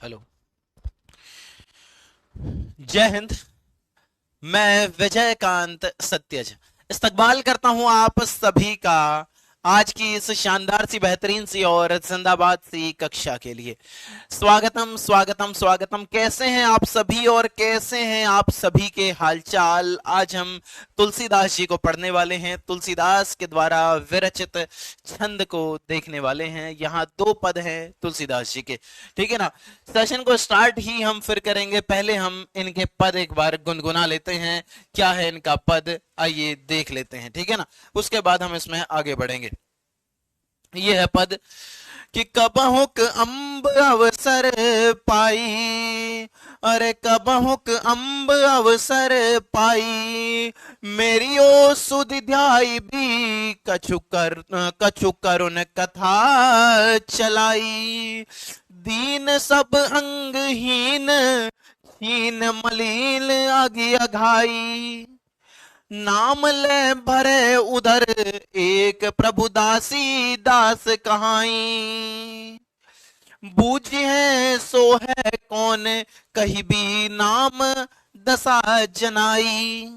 Hello. जय हिंद। मैं विजयकांत सत्यज इस्तकबाल करता हूं आप सभी का आज की इस शानदार सी बेहतरीन सी और जिंदाबाद सी कक्षा के लिए। स्वागतम स्वागतम स्वागतम। कैसे हैं आप सभी और कैसे हैं आप सभी के हालचाल। आज हम तुलसीदास जी को पढ़ने वाले हैं, तुलसीदास के द्वारा विरचित छंद को देखने वाले हैं। यहाँ दो पद हैं तुलसीदास जी के, ठीक है ना। सेशन को स्टार्ट ही हम फिर करेंगे, पहले हम इनके पद एक बार गुनगुना लेते हैं। क्या है इनका पद, आइए देख लेते हैं, ठीक है ना। उसके बाद हम इसमें आगे बढ़ेंगे। ये है पद कि कबहुक अम्ब अवसर पाई, अरे कबहुक अम्ब अवसर पाई, मेरी ओ सुध ध्याई भी कछु करुण कथा चलाई। दीन सब अंगहीन छीन मलिन आगे अघाई, नाम ले भरे उधर एक प्रभु दासी दास कहाई। बूझे सो है कौन कही भी नाम दशा जनाई,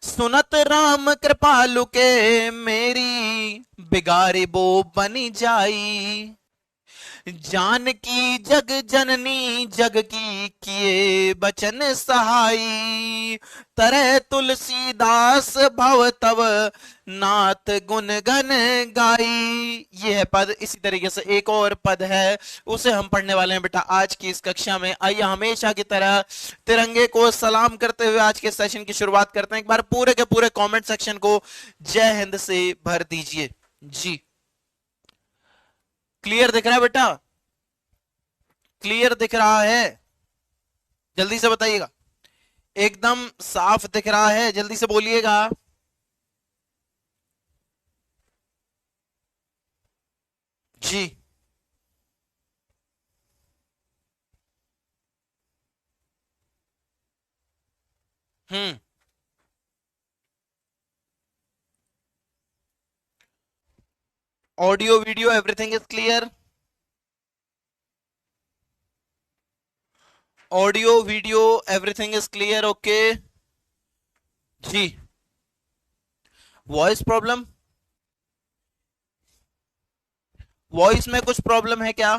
सुनत राम कृपालु के मेरी बिगारी बो बनी जाई। जानकी जग जननी जग की किए बचन सहाई, तरह तुलसीदास भव तव नाथ गुण गन गाई। ये है पद। इसी तरीके से एक और पद है, उसे हम पढ़ने वाले हैं बेटा आज की इस कक्षा में। आइए हमेशा की तरह तिरंगे को सलाम करते हुए आज के सेशन की शुरुआत करते हैं। एक बार पूरे के पूरे कमेंट सेक्शन को जय हिंद से भर दीजिए जी। क्लियर दिख रहा है बेटा? क्लियर दिख रहा है? जल्दी से बताइएगा। एकदम साफ दिख रहा है? जल्दी से बोलिएगा जी। Hmm. Audio video everything is clear? Audio video everything is clear? Okay जी। Voice problem? वॉइस में कुछ प्रॉब्लम है क्या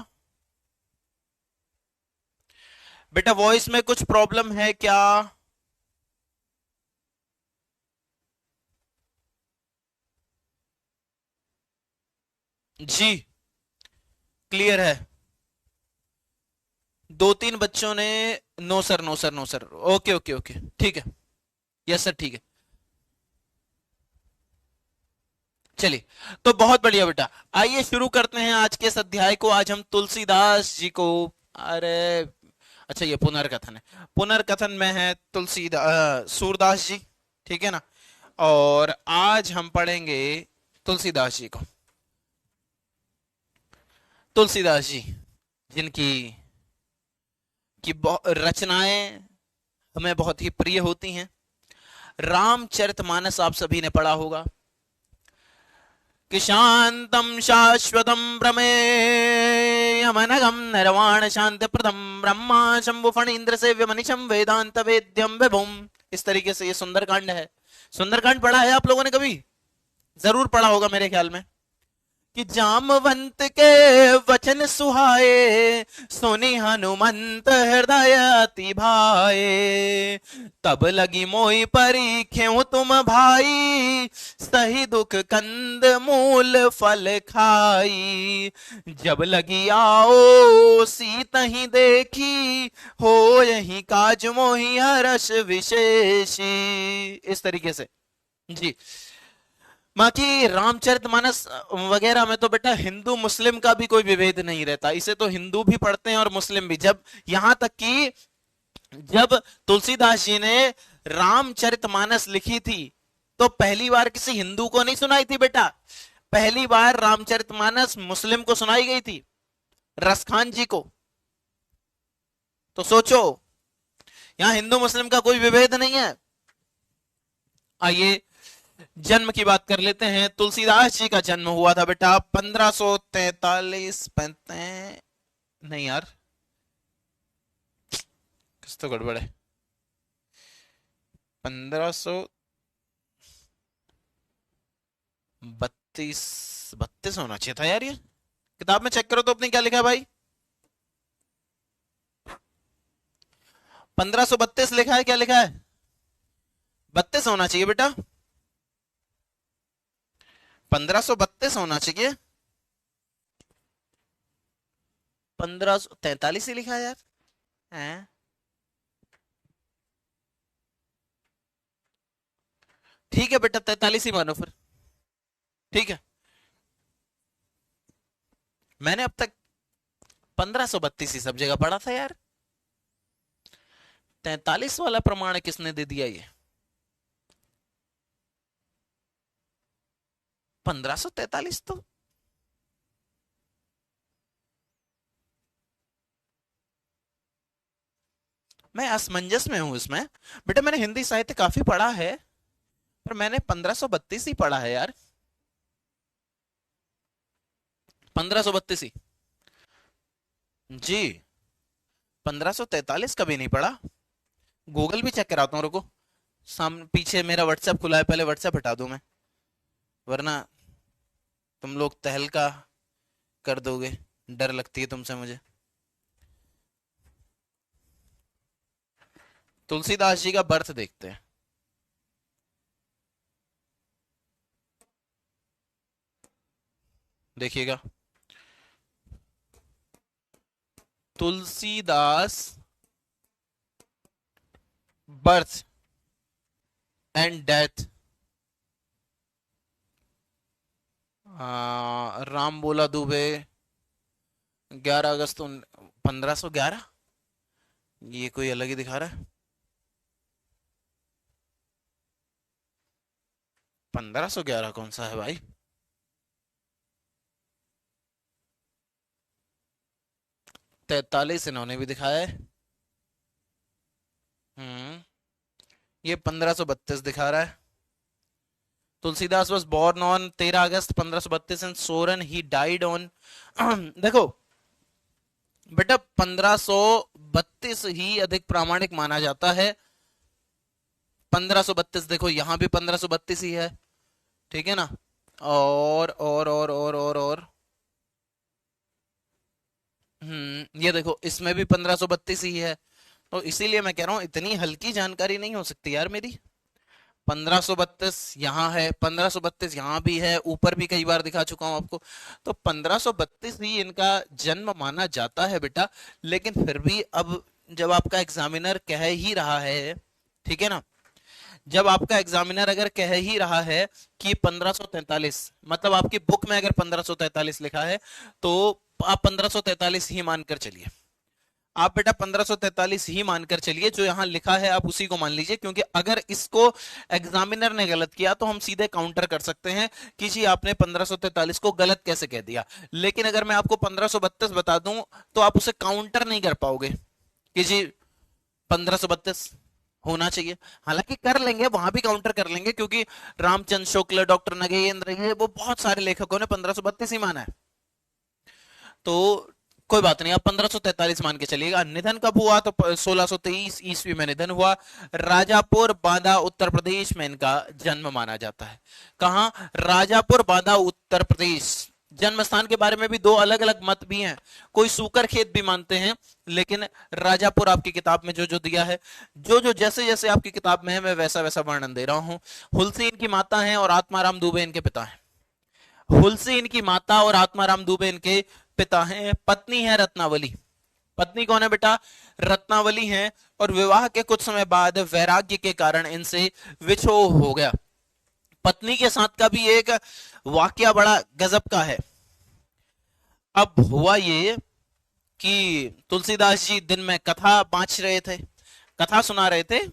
बेटा? वॉइस में कुछ प्रॉब्लम है क्या? जी क्लियर है। दो तीन बच्चों ने no sir no sir no sir. Okay okay okay ठीक है। यस सर ठीक है। चलिए तो बहुत बढ़िया बेटा। आइए शुरू करते हैं आज के इस अध्याय को। आज हम तुलसीदास जी को, अरे अच्छा ये पुनर्कथन है, पुनर्कथन में है तुलसीदास सूरदास जी, ठीक है ना। और आज हम पढ़ेंगे तुलसीदास जी को। तुलसीदास जी जिनकी रचनाएं हमें बहुत ही प्रिय होती हैं। रामचरितमानस आप सभी ने पढ़ा होगा कि शांतम शाश्वतम प्रमेयमनघम निर्वाण शांति प्रदम ब्रह्मा शंभु फणींद्र सेव्य मनीषम वेदांत वेद्यम विभुम। इस तरीके से ये सुंदरकांड है। सुंदरकांड पढ़ा है आप लोगों ने कभी? जरूर पढ़ा होगा मेरे ख्याल में। कि जामवंत के वचन सुहाए, सुनी हनुमंत हृदय अति भाए। तब लगी मोई परी खेऊ तुम भाई, सही दुख कंद मूल फल खाई। जब लगी आओ सीत ही देखी, हो यही काज मोहि हर्ष विशेषी। इस तरीके से जी। बाकी रामचरितमानस वगैरह में तो बेटा हिंदू मुस्लिम का भी कोई विभेद नहीं रहता। इसे तो हिंदू भी पढ़ते हैं और मुस्लिम भी। जब यहां तक कि जब तुलसीदास जी ने रामचरितमानस लिखी थी तो पहली बार किसी हिंदू को नहीं सुनाई थी बेटा। पहली बार रामचरितमानस मुस्लिम को सुनाई गई थी, रसखान जी को। तो सोचो यहां हिंदू मुस्लिम का कोई विभेद नहीं है। आइए जन्म की बात कर लेते हैं। तुलसीदास जी का जन्म हुआ था बेटा 1543 नहीं यार, कुछ तो गड़बड़ है। 1532 32 होना चाहिए था यार, ये किताब में चेक करो तो अपने क्या लिखा है भाई। 1532 लिखा है, क्या लिखा है? 32 होना चाहिए बेटा, 1532 होना चाहिए। 1543 ही लिखा है यार। हैं? ठीक है बेटा, 43 ही मानो फिर। ठीक है, मैंने अब तक 1532 ही सब जगह पढ़ा था यार। 43 वाला प्रमाण किसने दे दिया ये? 1543 तो मैं असमंजस में हूं इसमें। बेटा मैंने हिंदी साहित्य काफी पढ़ा है, पर मैंने 1532 ही पढ़ा है यार। 1532 ही जी। 1543 कभी नहीं पढ़ा। गूगल भी चेक कराता हूँ, रुको। सामने पीछे मेरा व्हाट्सएप खुला है, पहले व्हाट्सएप हटा दूं मैं, वरना तुम लोग तहलका कर दोगे। डर लगती है तुमसे मुझे। तुलसीदास जी का बर्थ देखते हैं। देखिएगा, Tulsidas birth and death. Ram बोला दुबे, 11 अगस्त 1511। ये कोई अलग ही दिखा रहा है। 1511 कौन सा है भाई? 43 इन्होंने भी दिखाया है। हम्म, ये 1532 दिखा रहा है। Tulsidas was born on 13 August 1532 and Soren he died on देखो बेटा, 1532 ही अधिक प्रामाणिक माना जाता है। 1532 देखो, यहां भी 1532 ही है, ठीक है ना? और ये देखो, इसमें भी 1532 ही है। तो इसीलिए मैं कह रहा हूं, इतनी हल्की जानकारी नहीं हो सकती यार मेरी। 1532 यहाँ है, 1532 यहाँ भी है, ऊपर भी कई बार दिखा चुका हूं आपको। तो 1532 ही इनका जन्म माना जाता है बेटा। लेकिन फिर भी अब जब आपका एग्जामिनर कह ही रहा है, ठीक है ना, जब आपका एग्जामिनर अगर कह ही रहा है कि 1543, मतलब आपकी बुक में अगर 1543 लिखा है, तो आप 1543 ही मानकर चलिए। आप बेटा 1543 ही मानकर चलिए, जो यहां लिखा है आप उसी को मान लीजिए। क्योंकि अगर इसको एग्जामिनर ने गलत किया तो हम सीधे काउंटर कर सकते हैं कि जी आपने 1543 को गलत कैसे कह दिया। लेकिन अगर मैं आपको 1532 बता दूं तो आप उसे काउंटर नहीं कर पाओगे कि जी 1532 होना चाहिए। हालांकि कर लेंगे, वहां भी काउंटर कर लेंगे, क्योंकि रामचंद्र शुक्ल, डॉक्टर नगेंद्र, ये वो बहुत सारे लेखकों ने 1532 ही माना है। तो कोई बात नहीं, आप 1543 मान के चलिएगा। निधन कब हुआ? तो 1623 ईस्वी में निधन हुआ। राजापुर बांदा उत्तर प्रदेश में इनका जन्म माना जाता है। कहां? राजापुर बांदा उत्तर प्रदेश। जन्म स्थान के बारे में भी दो अलग अलग मत भी हैं। कोई सूकर खेत भी मानते हैं, लेकिन राजापुर आपकी किताब में जो जो दिया है, जो जो जैसे जैसे आपकी किताब में है, मैं वैसा वैसा वर्णन दे रहा हूं। हुलसी इनकी माता है और आत्माराम दुबे इनके पिता हैं। हुलसी इनकी माता और आत्माराम दुबे इनके पिता हैं। पत्नी है रत्नावली। पत्नी कौन है बेटा? रत्नावली है। और विवाह के कुछ समय बाद वैराग्य के कारण इनसे विछोह हो गया। पत्नी के साथ का भी एक वाकया बड़ा गजब का है। अब हुआ ये कि तुलसीदास जी दिन में कथा बांच रहे थे, कथा सुना रहे थे।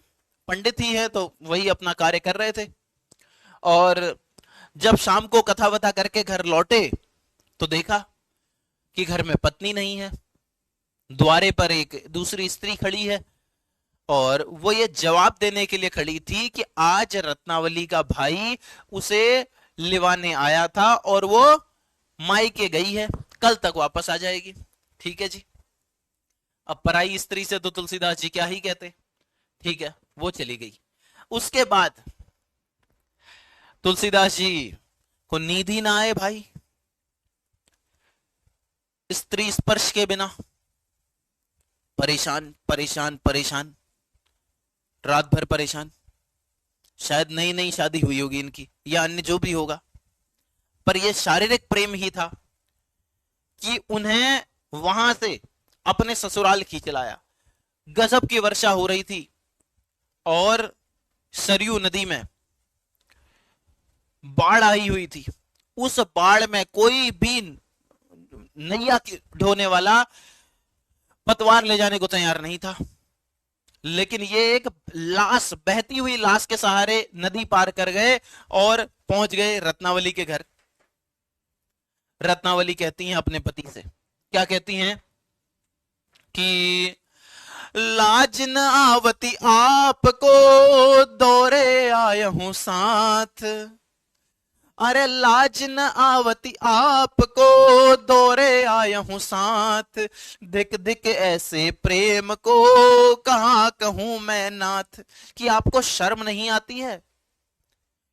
पंडित ही है तो वही अपना कार्य कर रहे थे। और जब शाम को कथा वथा करके घर लौटे तो देखा कि घर में पत्नी नहीं है, द्वारे पर एक दूसरी स्त्री खड़ी है। और वो ये जवाब देने के लिए खड़ी थी कि आज रत्नावली का भाई उसे लिवाने आया था और वो मायके गई है, कल तक वापस आ जाएगी। ठीक है जी। अब पराई स्त्री से तो तुलसीदास जी क्या ही कहते। ठीक है, वो चली गई। उसके बाद तुलसीदास जी को नींद ही ना आए भाई, स्त्री स्पर्श के बिना परेशान परेशान परेशान, रात भर परेशान। शायद नई नई शादी हुई होगी इनकी या अन्य जो भी होगा, पर यह शारीरिक प्रेम ही था कि उन्हें वहां से अपने ससुराल खींच लाया। गजब की वर्षा हो रही थी और सरयू नदी में बाढ़ आई हुई थी। उस बाढ़ में कोई भी नैया ढोने वाला पतवार ले जाने को तैयार नहीं था, लेकिन ये एक लाश, बहती हुई लाश के सहारे नदी पार कर गए और पहुंच गए रत्नावली के घर। रत्नावली कहती हैं अपने पति से, क्या कहती हैं कि लाज न आवती आपको दौरे आया हूं साथ, अरे लाज न आवती आपको दौरे आया हूं साथ, दिक दिक ऐसे प्रेम को कहां कहूं मैं नाथ। कि आपको शर्म नहीं आती है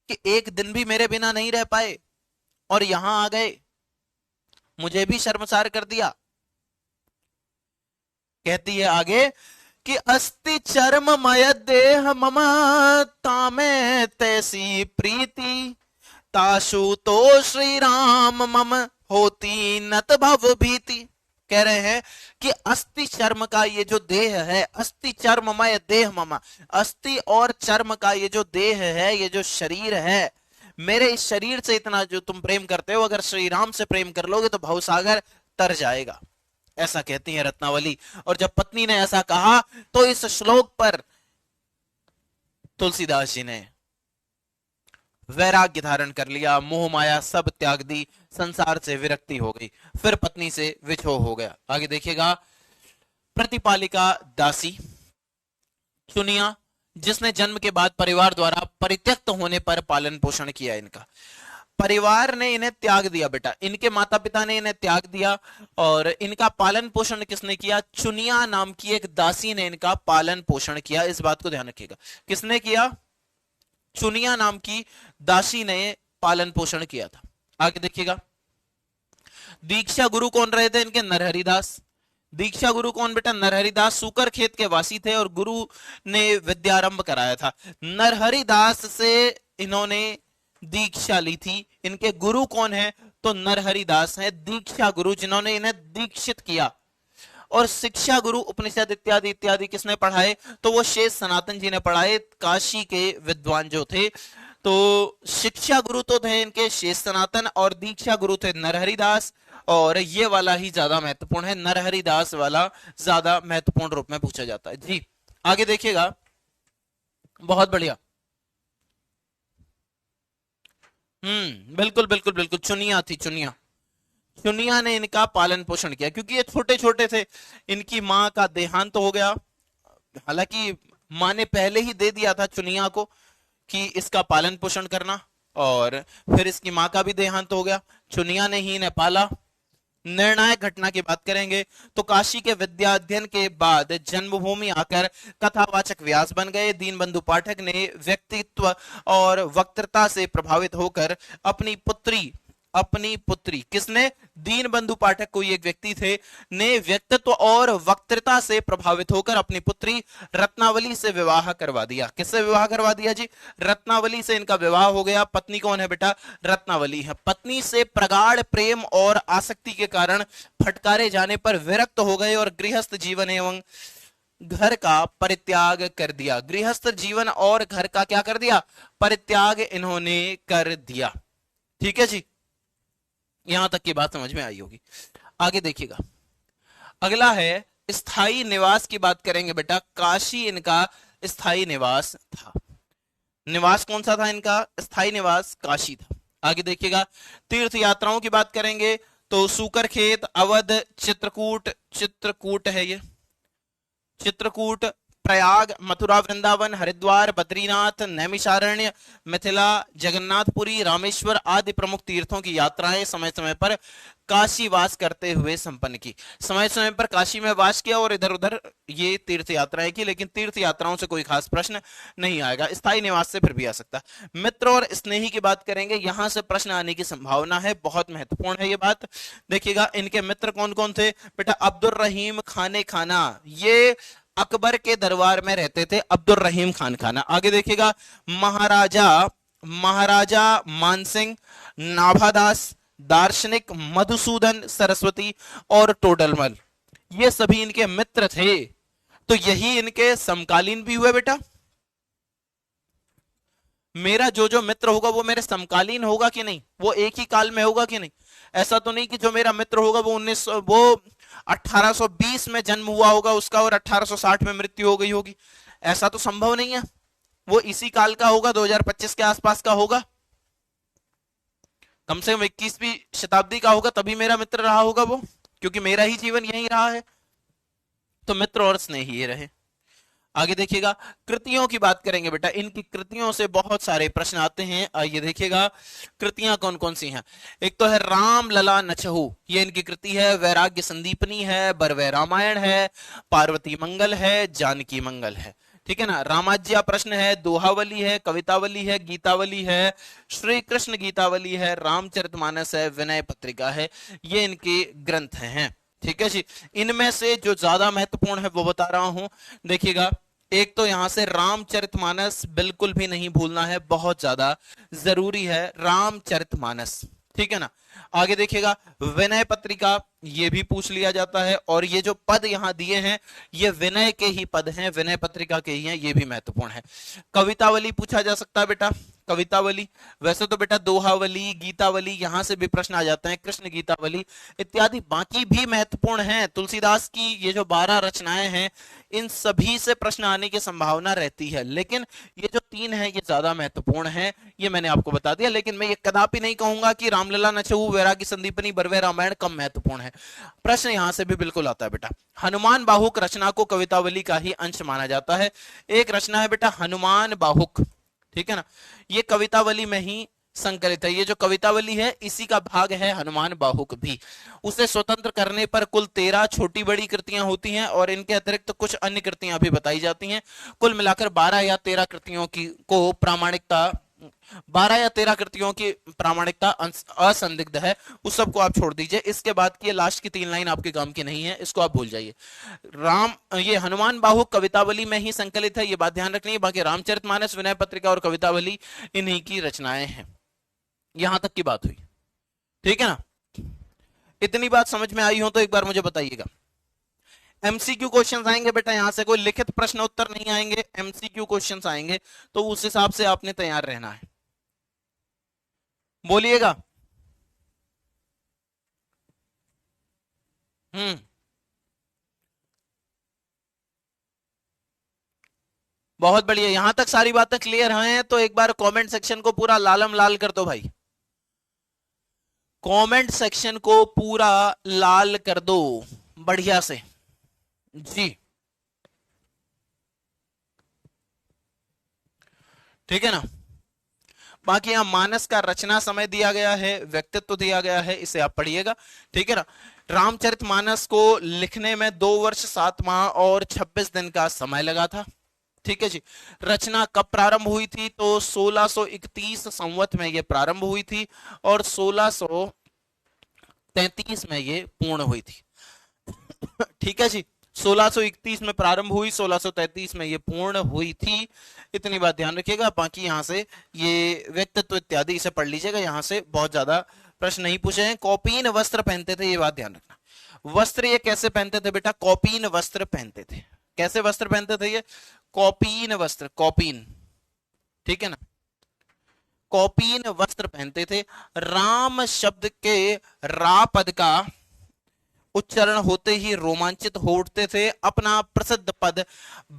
कि एक दिन भी मेरे बिना नहीं रह पाए और यहां आ गए, मुझे भी शर्मसार कर दिया। कहती है आगे कि अस्ति चर्ममय देह मम तामे तैसी प्रीति, ताशु तो श्री राम मम होती नत भव भीति। कह रहे हैं कि अस्थि चर्म का ये जो देह है, अस्थि चर्ममय देह मम, अस्थि और चर्म का ये जो देह है, ये जो शरीर है, मेरे इस शरीर से इतना जो तुम प्रेम करते हो, अगर श्री राम से प्रेम कर लोगे तो भवसागर तर जाएगा। ऐसा कहती है रत्नावली। और जब पत्नी ने ऐसा कहा तो इस श्लोक पर तुलसीदास जी ने वैराग्य धारण कर लिया, मोह माया सब त्याग दी, संसार से विरक्ति हो गई, फिर पत्नी से विछोह हो गया। आगे देखिएगा, प्रतिपालिका दासी चुनिया, जिसने जन्म के बाद परिवार द्वारा परित्यक्त होने पर पालन पोषण किया। इनका परिवार ने इन्हें त्याग दिया बेटा, इनके माता पिता ने इन्हें त्याग दिया और इनका पालन पोषण किसने किया? चुनिया नाम की एक दासी ने इनका पालन पोषण किया। इस बात को ध्यान रखिएगा, किसने किया? चुनिया नाम की दासी ने पालन पोषण किया था। आगे देखिएगा, दीक्षा गुरु कौन रहे थे इनके? नरहरिदास। दीक्षा गुरु कौन बेटा? नरहरिदास सूकर खेत के वासी थे और गुरु ने विद्यारंभ कराया था। नरहरिदास से इन्होंने दीक्षा ली थी। इनके गुरु कौन है? तो नरहरिदास हैं, दीक्षा गुरु, जिन्होंने इन्हें दीक्षित किया। और शिक्षा गुरु उपनिषद इत्यादि इत्यादि किसने पढ़ाए? तो वो शेष सनातन जी ने पढ़ाए, काशी के विद्वान जो थे। तो शिक्षा गुरु तो थे इनके शेष सनातन और दीक्षा गुरु थे नरहरिदास। और ये वाला ही ज्यादा महत्वपूर्ण है, नरहरिदास वाला ज्यादा महत्वपूर्ण रूप में पूछा जाता है जी। आगे देखिएगा, बहुत बढ़िया। बिल्कुल बिल्कुल बिल्कुल, चुनिया थी, चुनिया। चुनिया ने इनका पालन पोषण किया क्योंकि ये छोटे छोटे थे। इनकी माँ का देहांत तो हो गया, हालांकि माँ ने पहले ही दे दिया था चुनिया को कि इसका पालन पोषण करना, और फिर इसकी माँ का भी देहांत हो गया, चुनिया ने ही इन्हें पाला। निर्णायक घटना की बात करेंगे तो काशी के विद्या अध्ययन के बाद जन्मभूमि आकर कथावाचक व्यास बन गए। दीनबंधु पाठक ने व्यक्तित्व और वक्तृता से प्रभावित होकर अपनी पुत्री किसने? दीनबंधु पाठक कोई एक व्यक्ति थे, ने व्यक्तित्व और वक्तृता से प्रभावित होकर अपनी पुत्री रत्नावली से विवाह करवा दिया। किससे विवाह करवा दिया जी? रत्नावली से इनका विवाह हो गया। पत्नी कौन है बेटा? रत्नावली है। पत्नी से प्रगाढ़ प्रेम और आसक्ति के कारण फटकारे जाने पर विरक्त हो गए और गृहस्थ जीवन एवं घर का परित्याग कर दिया। गृहस्थ जीवन और घर का क्या कर दिया? परित्याग इन्होंने कर दिया। ठीक है जी, यहां तक की बात समझ में आई होगी। आगे देखिएगा, अगला है स्थायी निवास की बात करेंगे बेटा। काशी इनका स्थायी निवास था। निवास कौन सा था इनका? स्थायी निवास काशी था। आगे देखिएगा, तीर्थ यात्राओं की बात करेंगे तो सूकर खेत, अवध, चित्रकूट है ये, चित्रकूट, प्रयाग, मथुरा, वृंदावन, हरिद्वार, बद्रीनाथ, नैमिषारण्य, मिथिला, जगन्नाथपुरी, रामेश्वर आदि प्रमुख तीर्थों की यात्राएं समय समय पर काशी वास करते हुए संपन्न की। समय समय पर काशी में वास किया और इधर उधर ये तीर्थ यात्राएं की, लेकिन तीर्थ यात्राओं से कोई खास प्रश्न नहीं आएगा, स्थायी निवास से फिर भी आ सकता। मित्र और स्नेही की बात करेंगे, यहां से प्रश्न आने की संभावना है, बहुत महत्वपूर्ण है ये बात। देखिएगा इनके मित्र कौन कौन थे बेटा, अब्दुल रहीम खाने खाना, ये अकबर के दरबार में रहते थे, अब्दुल रहीम खान खाना। आगे देखिएगा महाराजा महाराजा मानसिंह, नाभादास, दार्शनिक मधुसूदन सरस्वती और टोडरमल, ये सभी इनके मित्र थे। तो यही इनके समकालीन भी हुए बेटा। मेरा जो जो मित्र होगा वो मेरे समकालीन होगा कि नहीं, वो एक ही काल में होगा कि नहीं। ऐसा तो नहीं कि जो मेरा मित्र होगा वो 1820 में जन्म हुआ होगा उसका और 1860 में मृत्यु हो गई होगी, ऐसा तो संभव नहीं है। वो इसी काल का होगा, 2025 के आसपास का होगा, कम से कम 21वीं शताब्दी का होगा, तभी मेरा मित्र रहा होगा वो, क्योंकि मेरा ही जीवन यही रहा है। तो मित्र और स्नेही ये रहे। आगे देखिएगा कृतियों की बात करेंगे बेटा, इनकी कृतियों से बहुत सारे प्रश्न आते हैं। आइए देखिएगा कृतियां कौन कौन सी हैं। एक तो है राम लला नचहु, ये इनकी कृति है। वैराग्य संदीपनी है, बरवे रामायण है, पार्वती मंगल है, जानकी मंगल है, ठीक है ना। रामाज्ञा प्रश्न है, दोहावली है, कवितावली है, गीतावली है, श्री कृष्ण गीतावली है, रामचरितमानस है, विनय पत्रिका है, ये इनके ग्रंथ हैं, ठीक है जी। इनमें से जो ज्यादा महत्वपूर्ण है वो बता रहा हूं। देखिएगा एक तो यहां से रामचरितमानस बिल्कुल भी नहीं भूलना है, बहुत ज्यादा जरूरी है रामचरितमानस, ठीक है ना। आगे देखिएगा विनय पत्रिका, ये भी पूछ लिया जाता है, और ये जो पद यहां दिए हैं ये विनय के ही पद हैं, विनय पत्रिका के ही हैं, ये भी महत्वपूर्ण है। कवितावली पूछा जा सकता है बेटा, कवितावली। वैसे तो बेटा दोहावली, गीतावली, यहां से भी प्रश्न आ जाते हैं, कृष्ण गीतावली इत्यादि बाकी भी महत्वपूर्ण हैं। तुलसीदास की ये जो 12 रचनाएं हैं इन सभी से प्रश्न आने की संभावना रहती है, लेकिन ये जो 3 हैं ये ज्यादा महत्वपूर्ण हैं, ये मैंने आपको बता दिया। लेकिन मैं ये कदापि नहीं कहूंगा कि रामलला नचहु, वैराग्य संदीपनी, बरवे रामायण कम महत्वपूर्ण है। प्रश्न यहां से भी बिल्कुल आता है बेटा। हनुमान बाहुक रचना को कवितावली का ही अंश माना जाता है। एक रचना है बेटा हनुमान बाहुक, ठीक है ना, ये कवितावली में ही संकलित है। ये जो कवितावली है इसी का भाग है हनुमान बाहुक भी। उसे स्वतंत्र करने पर कुल 13 छोटी बड़ी कृतियां होती हैं और इनके अतिरिक्त कुछ अन्य कृतियां भी बताई जाती हैं। कुल मिलाकर 12 या 13 कृतियों की को प्रामाणिकता 12 या 13 कृतियों की प्रामाणिकता असंदिग्ध है, उस सब को आप छोड़ दीजिए। इसके बाद की लास्ट की 3 लाइन आपके काम की नहीं है, इसको आप भूल जाइए। ये हनुमान बाहुक कवितावली में ही संकलित है, ये बात ध्यान रखनी है। बाकी रामचरितमानस, विनय पत्रिका और कवितावली इन्हीं की रचनाएं हैं। यहां तक की बात हुई, ठीक है ना। इतनी बात समझ में आई हो तो एक बार मुझे बताइएगा। एमसीक्यू क्वेश्चंस आएंगे बेटा, यहां से कोई लिखित प्रश्न उत्तर नहीं आएंगे, एमसीक्यू क्वेश्चंस आएंगे, तो उस हिसाब से आपने तैयार रहना है। बोलिएगा। बहुत बढ़िया, यहां तक सारी बातें क्लियर हैं तो एक बार कमेंट सेक्शन को पूरा लालम लाल कर दो भाई, कमेंट सेक्शन को पूरा लाल कर दो बढ़िया से जी, ठीक है ना। बाकी यहां मानस का रचना समय दिया गया है, व्यक्तित्व दिया गया है, इसे आप पढ़िएगा, ठीक है ना। रामचरितमानस को लिखने में 2 वर्ष 7 माह और 26 दिन का समय लगा था, ठीक है जी। रचना कब प्रारंभ हुई थी, तो 1631 संवत में ये प्रारंभ हुई थी और 1633 में ये पूर्ण हुई थी, ठीक है जी। 1631 में प्रारंभ हुई, 1633 में ये पूर्ण हुई थी, इतनी बात ध्यान रखिएगा। बाकी यहां से ये व्यक्तित्व इत्यादि इसे पढ़ लीजिएगा, यहां से बहुत ज्यादा प्रश्न नहीं पूछे हैं। कौपीन वस्त्र पहनते थे, ये बात ध्यान रखना। वस्त्र ये कैसे पहनते थे बेटा, कौपीन वस्त्र पहनते थे। कैसे वस्त्र पहनते थे ये, कौपीन वस्त्र, कौपीन, ठीक है ना, कौपीन वस्त्र पहनते थे। राम शब्द के रा पद का उच्चारण होते ही रोमांचित हो उठते थे। अपना प्रसिद्ध पद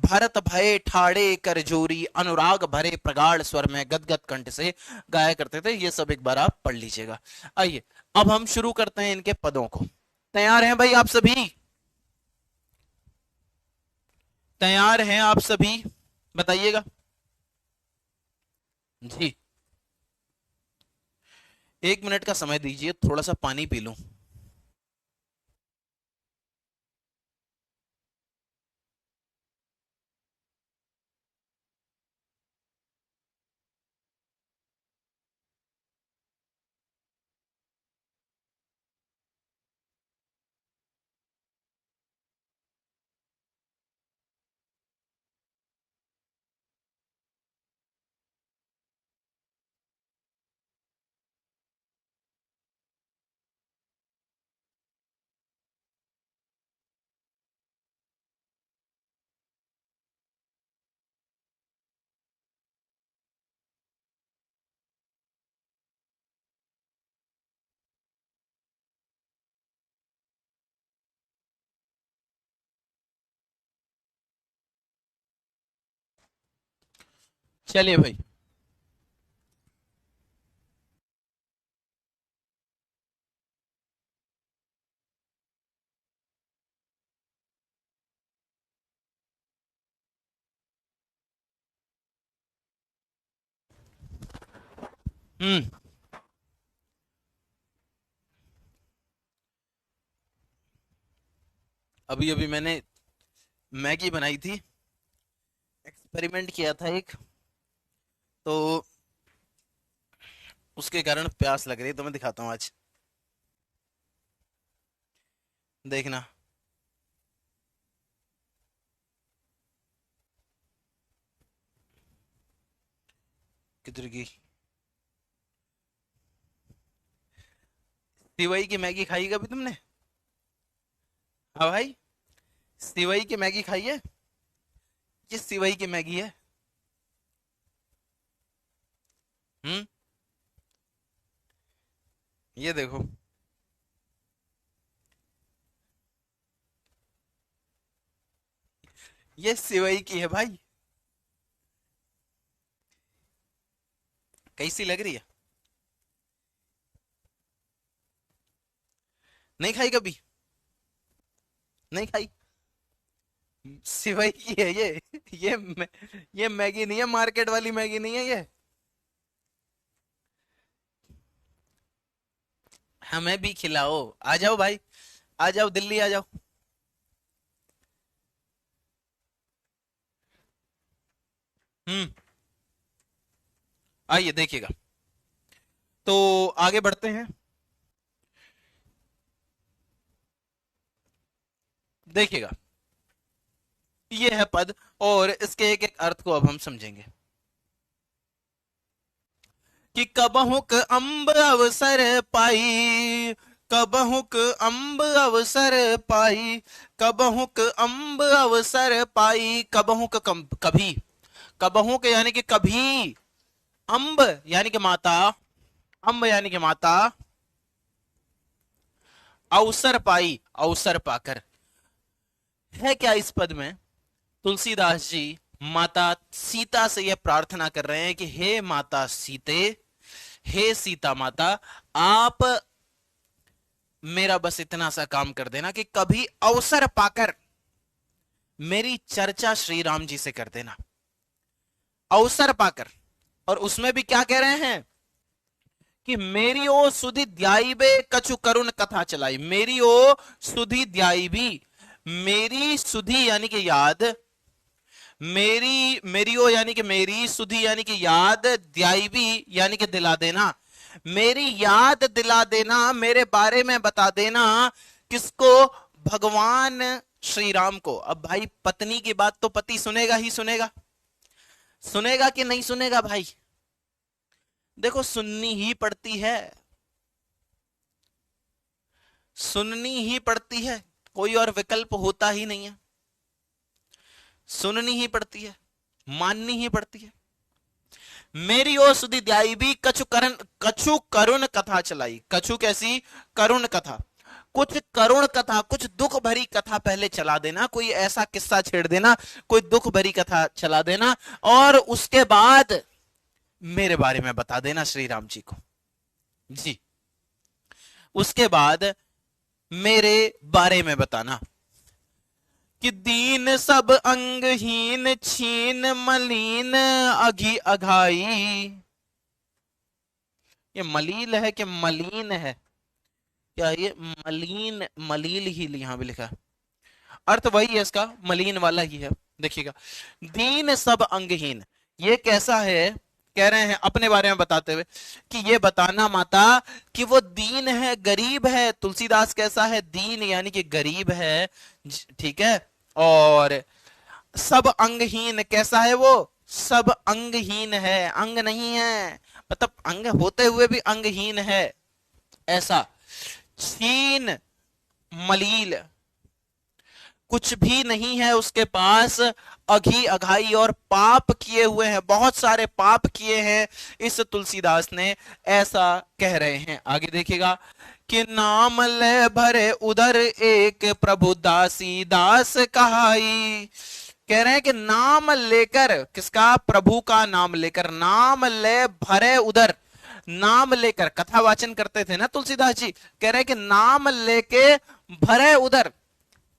भरत भय ठाड़े कर जोरी अनुराग भरे प्रगाढ़ स्वर में गदगद कंठ से गाया करते थे। ये सब एक बार आप पढ़ लीजिएगा। आइए अब हम शुरू करते हैं इनके पदों को। तैयार हैं भाई आप सभी? तैयार हैं आप सभी? बताइएगा जी। 1 मिनट का समय दीजिए, थोड़ा सा पानी पी लूं। चलिए भाई। हम्म। अभी अभी मैंने मैगी बनाई थी, एक्सपेरिमेंट किया था एक, तो उसके कारण प्यास लग रही है, तो मैं दिखाता हूँ आज, देखना। किधर की सिवई की मैगी खाई कभी तुमने? हाँ भाई, सिवई की मैगी खाई है? ये सिवई की मैगी है। हम्म। ये देखो। ये सिवई की है भाई। कैसी लग रही है? नहीं खाई कभी? नहीं खाई? सिवई की है ये मैगी नहीं है, मार्केट वाली मैगी नहीं है ये। हमें भी खिलाओ। आ जाओ भाई, आ जाओ, दिल्ली आ जाओ। हम्म। आइए देखिएगा। तो आगे बढ़ते हैं। देखिएगा, ये है पद, और इसके एक एक अर्थ को अब हम समझेंगे। कि कबहुक अम्ब अवसर पाई, कबहुक अम्ब अवसर पाई, कबहुक अम्ब अवसर पाई, कबहुक कभी, कबहुक यानी कि कभी, अम्ब यानी कि माता, अम्ब यानी कि माता, अवसर पाई, अवसर पाकर। है क्या इस पद में? तुलसीदास जी माता सीता से यह प्रार्थना कर रहे हैं कि हे माता सीते, हे सीता माता, आप मेरा बस इतना सा काम कर देना कि कभी अवसर पाकर मेरी चर्चा श्री राम जी से कर देना। अवसर पाकर, और उसमें भी क्या कह रहे हैं कि मेरी ओ सुधि ध्याइबे कछु करुण कथा चलाई। मेरी ओ सुधि ध्याइबी, मेरी सुधि यानी कि याद, मेरी ओ यानी कि मेरी, सुधि यानी कि याद, ध्याइबी यानी कि दिला देना, मेरी याद दिला देना, मेरे बारे में बता देना। किसको? भगवान श्री राम को। अब भाई, पत्नी की बात तो पति सुनेगा ही सुनेगा, सुनेगा कि नहीं सुनेगा भाई? देखो, सुननी ही पड़ती है, सुननी ही पड़ती है, कोई और विकल्प होता ही नहीं है। सुननी ही पड़ती है, माननी ही पड़ती है। मेरी ओ सुधि ध्याई भी कछु करुण कथा चलाई। कछु कैसी? करुण कथा। कुछ करुण कथा, कुछ दुख भरी कथा पहले चला देना, कोई ऐसा किस्सा छेड़ देना, कोई दुख भरी कथा चला देना, और उसके बाद मेरे बारे में बता देना श्री राम जी को। जी, उसके बाद मेरे बारे में बताना। कि दीन सब अंगहीन, छीन मलीन अघी अघाई। ये मलील है कि मलीन है? क्या ये मलीन, मलील ही यहाँ भी लिखा है। अर्थ वही है इसका, मलीन वाला ही है। देखिएगा, दीन सब अंगहीन, ये कैसा है? कह रहे हैं अपने बारे में बताते हुए कि ये बताना माता कि वो दीन है, गरीब है। तुलसीदास कैसा है? दीन यानी कि गरीब है, ठीक है। और सब अंगहीन, कैसा है वो? सब अंगहीन है, अंग नहीं है, मतलब अंग होते हुए भी अंगहीन है, ऐसा। छीन मलील, कुछ भी नहीं है उसके पास, अघी अघाई, और पाप किए हुए हैं, बहुत सारे पाप किए हैं इस तुलसीदास ने, ऐसा कह रहे हैं। आगे देखिएगा कि नाम ले भरे उधर एक प्रभु दासी दास कहाई। कह रहे हैं कि नाम लेकर, किसका? प्रभु का नाम लेकर, नाम ले भरे उधर, नाम लेकर कथा वाचन करते थे ना तुलसीदास जी। कह रहे हैं कि नाम लेके भरे उधर,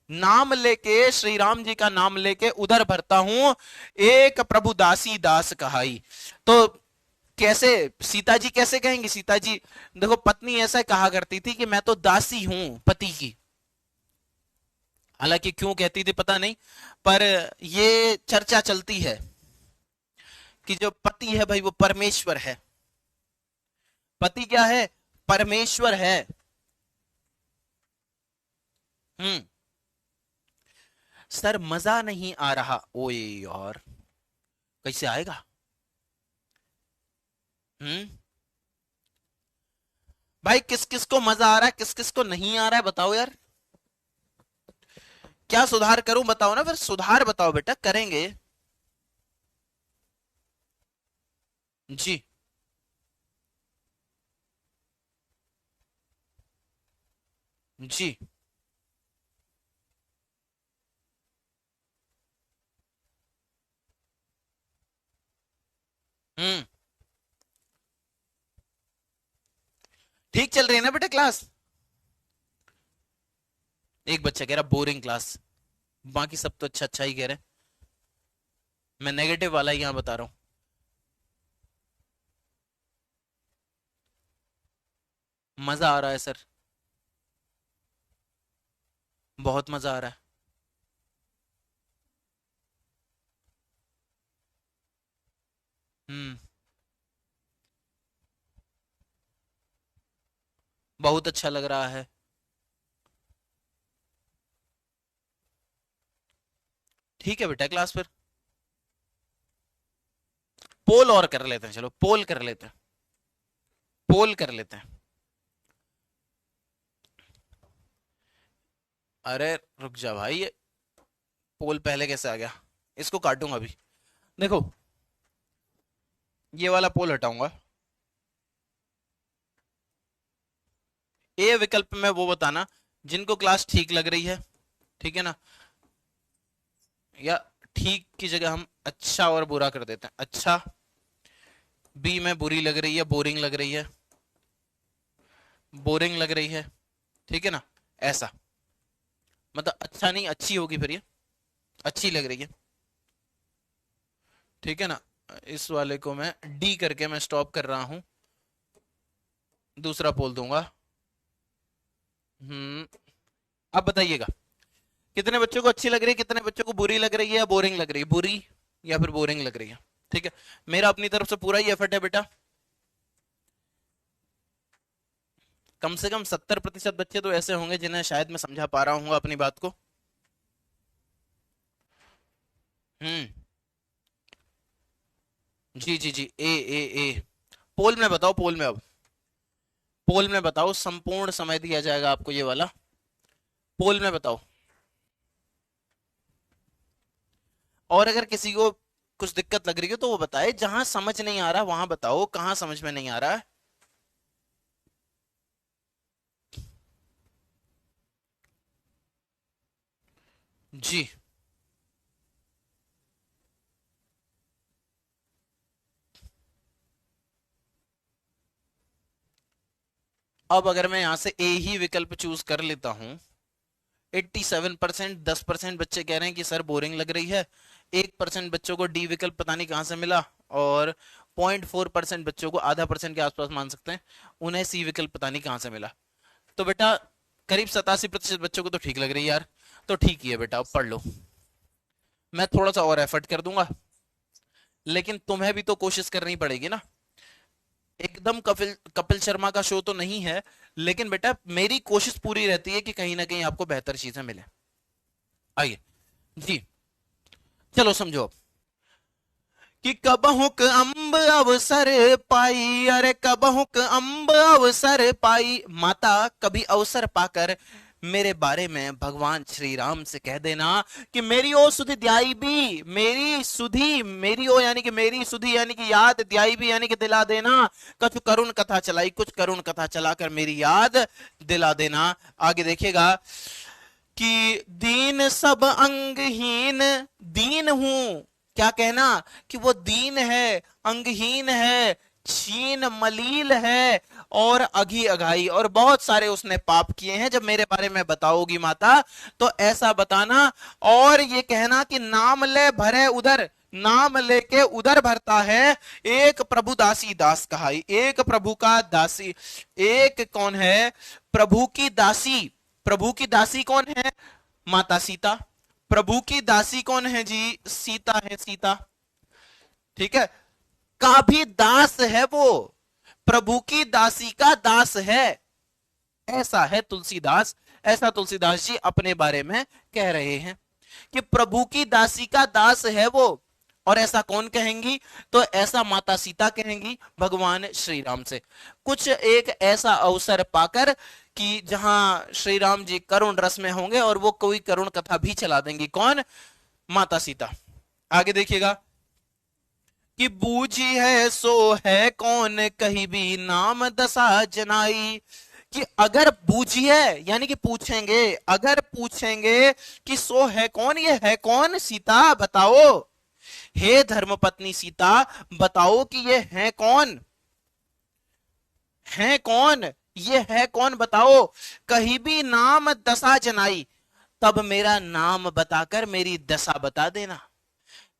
नाम लेके, श्री राम जी का नाम लेके उधर भरता हूं, एक प्रभु दासी दास कहाई। तो कैसे सीता जी कैसे कहेंगी? सीता जी देखो, पत्नी ऐसा कहा करती थी कि मैं तो दासी हूं पति की। हालांकि क्यों कहती थी पता नहीं, पर ये चर्चा चलती है कि जो पति है भाई वो परमेश्वर है। पति क्या है? परमेश्वर है। हम्म। सर मजा नहीं आ रहा। ओए यार, कैसे आएगा? हम्म। भाई किस किस को मजा आ रहा है, किस किस को नहीं आ रहा है, बताओ यार। क्या सुधार करूं बताओ ना, फिर सुधार बताओ बेटा, करेंगे। जी। जी। हम्म। ठीक चल रही है ना बेटा क्लास? एक बच्चा कह रहा बोरिंग क्लास, बाकी सब तो अच्छा अच्छा ही कह रहे हैं। मैं नेगेटिव वाला ही यहाँ बता रहा हूँ। मजा आ रहा है सर, बहुत मजा आ रहा है। हम्म। बहुत अच्छा लग रहा है। ठीक है बेटा क्लास, फिर पोल और कर लेते हैं, चलो पोल कर लेते हैं, पोल कर लेते हैं। अरे रुक जा भाई, ये पोल पहले कैसे आ गया? इसको काटूंगा अभी। देखो, ये वाला पोल हटाऊंगा। ए विकल्प में वो बताना जिनको क्लास ठीक लग रही है, ठीक है ना? या ठीक की जगह हम अच्छा और बुरा कर देते हैं। अच्छा, बी में बुरी लग रही है, बोरिंग लग रही है, बोरिंग लग रही है, ठीक है ना? ऐसा, मतलब अच्छा नहीं, अच्छी होगी फिर ये, अच्छी लग रही है, ठीक है ना? इस वाले को मैं डी करके मैं स्टॉप कर रहा हूं, दूसरा पोल दूंगा। हम्म। अब बताइएगा, कितने बच्चों को अच्छी लग रही है, कितने बच्चों को बुरी लग रही है या बोरिंग लग रही है? बुरी या फिर बोरिंग लग रही है? ठीक है, मेरा अपनी तरफ से पूरा ही एफर्ट है बेटा। कम से कम 70% बच्चे तो ऐसे होंगे जिन्हें शायद मैं समझा पा रहा हूँ अपनी बात को। हम्म। जी जी जी, ए। पोल में बताओ, पोल में अब, पोल में बताओ, संपूर्ण समय दिया जाएगा आपको ये वाला। पोल में बताओ। और अगर किसी को कुछ दिक्कत लग रही हो तो वो बताए, जहां समझ नहीं आ रहा वहां बताओ, कहां समझ में नहीं आ रहा है। जी। अब अगर मैं यहां से ए ही विकल्प चूज कर लेता हूं, 87%, 10% बच्चे कह रहे हैं कि सर बोरिंग लग रही है, 1% बच्चों को डी विकल्प पता नहीं कहां से मिला, और 0.4% बच्चों को, आधा परसेंट के आसपास मान सकते हैं, उन्हें सी विकल्प पता नहीं कहां से मिला। तो बेटा करीब 87% बच्चों को तो ठीक लग रही है यार, तो ठीक ही है बेटा, अब पढ़ लो। मैं थोड़ा सा और एफर्ट कर दूंगा, लेकिन तुम्हें भी तो कोशिश करनी पड़ेगी ना। एकदम कपिल कपिल शर्मा का शो तो नहीं है, लेकिन बेटा मेरी कोशिश पूरी रहती है कि कहीं ना कहीं आपको बेहतर चीजें मिले। आइए जी, चलो समझो अब कि कबहुक अम्ब अवसर पाई, अरे कबहुक अम्ब अवसर पाई, माता कभी अवसर पाकर मेरे बारे में भगवान श्री राम से कह देना कि मेरी ओ सुधि ध्याई भी, मेरी सुधि, मेरी ओ यानी कि मेरी सुधि यानी कि याद, ध्याई भी यानी कि दिला देना, कुछ करुण कथा चलाई, कुछ करुण कथा चलाकर मेरी याद दिला देना। आगे देखिएगा कि दीन सब अंगहीन, दीन हूं, क्या कहना कि वो दीन है, अंगहीन है, छीन मलील है, और अघी अघाई, और बहुत सारे उसने पाप किए हैं। जब मेरे बारे में बताओगी माता तो ऐसा बताना, और ये कहना कि नाम ले भरे उधर, नाम लेके उधर भरता है, एक प्रभु दासी दास कहाई, एक प्रभु का दासी, एक कौन है, प्रभु की दासी। प्रभु की दासी कौन है, माता सीता। प्रभु की दासी कौन है जी, सीता है, सीता, ठीक है, का भी दास है वो, प्रभु की दासी का दास है, ऐसा है तुलसीदास, ऐसा तुलसीदास जी अपने बारे में कह रहे हैं कि प्रभु की दासी का दास है वो। और ऐसा कौन कहेंगी, तो ऐसा माता सीता कहेंगी भगवान श्री राम से। कुछ एक ऐसा अवसर पाकर कि जहां श्री राम जी करुण रस में होंगे और वो कोई करुण कथा भी चला देंगी, कौन, माता सीता। आगे देखिएगा कि बूझी है सो है कौन, कहीं भी नाम दशा जनाई, कि अगर बूझिए यानी कि पूछेंगे, अगर पूछेंगे कि सो है कौन, ये है कौन, सीता बताओ, हे धर्मपत्नी सीता बताओ कि ये है कौन, है कौन, ये है कौन बताओ, कहीं भी नाम दशा जनाई, तब मेरा नाम बताकर मेरी दशा बता देना,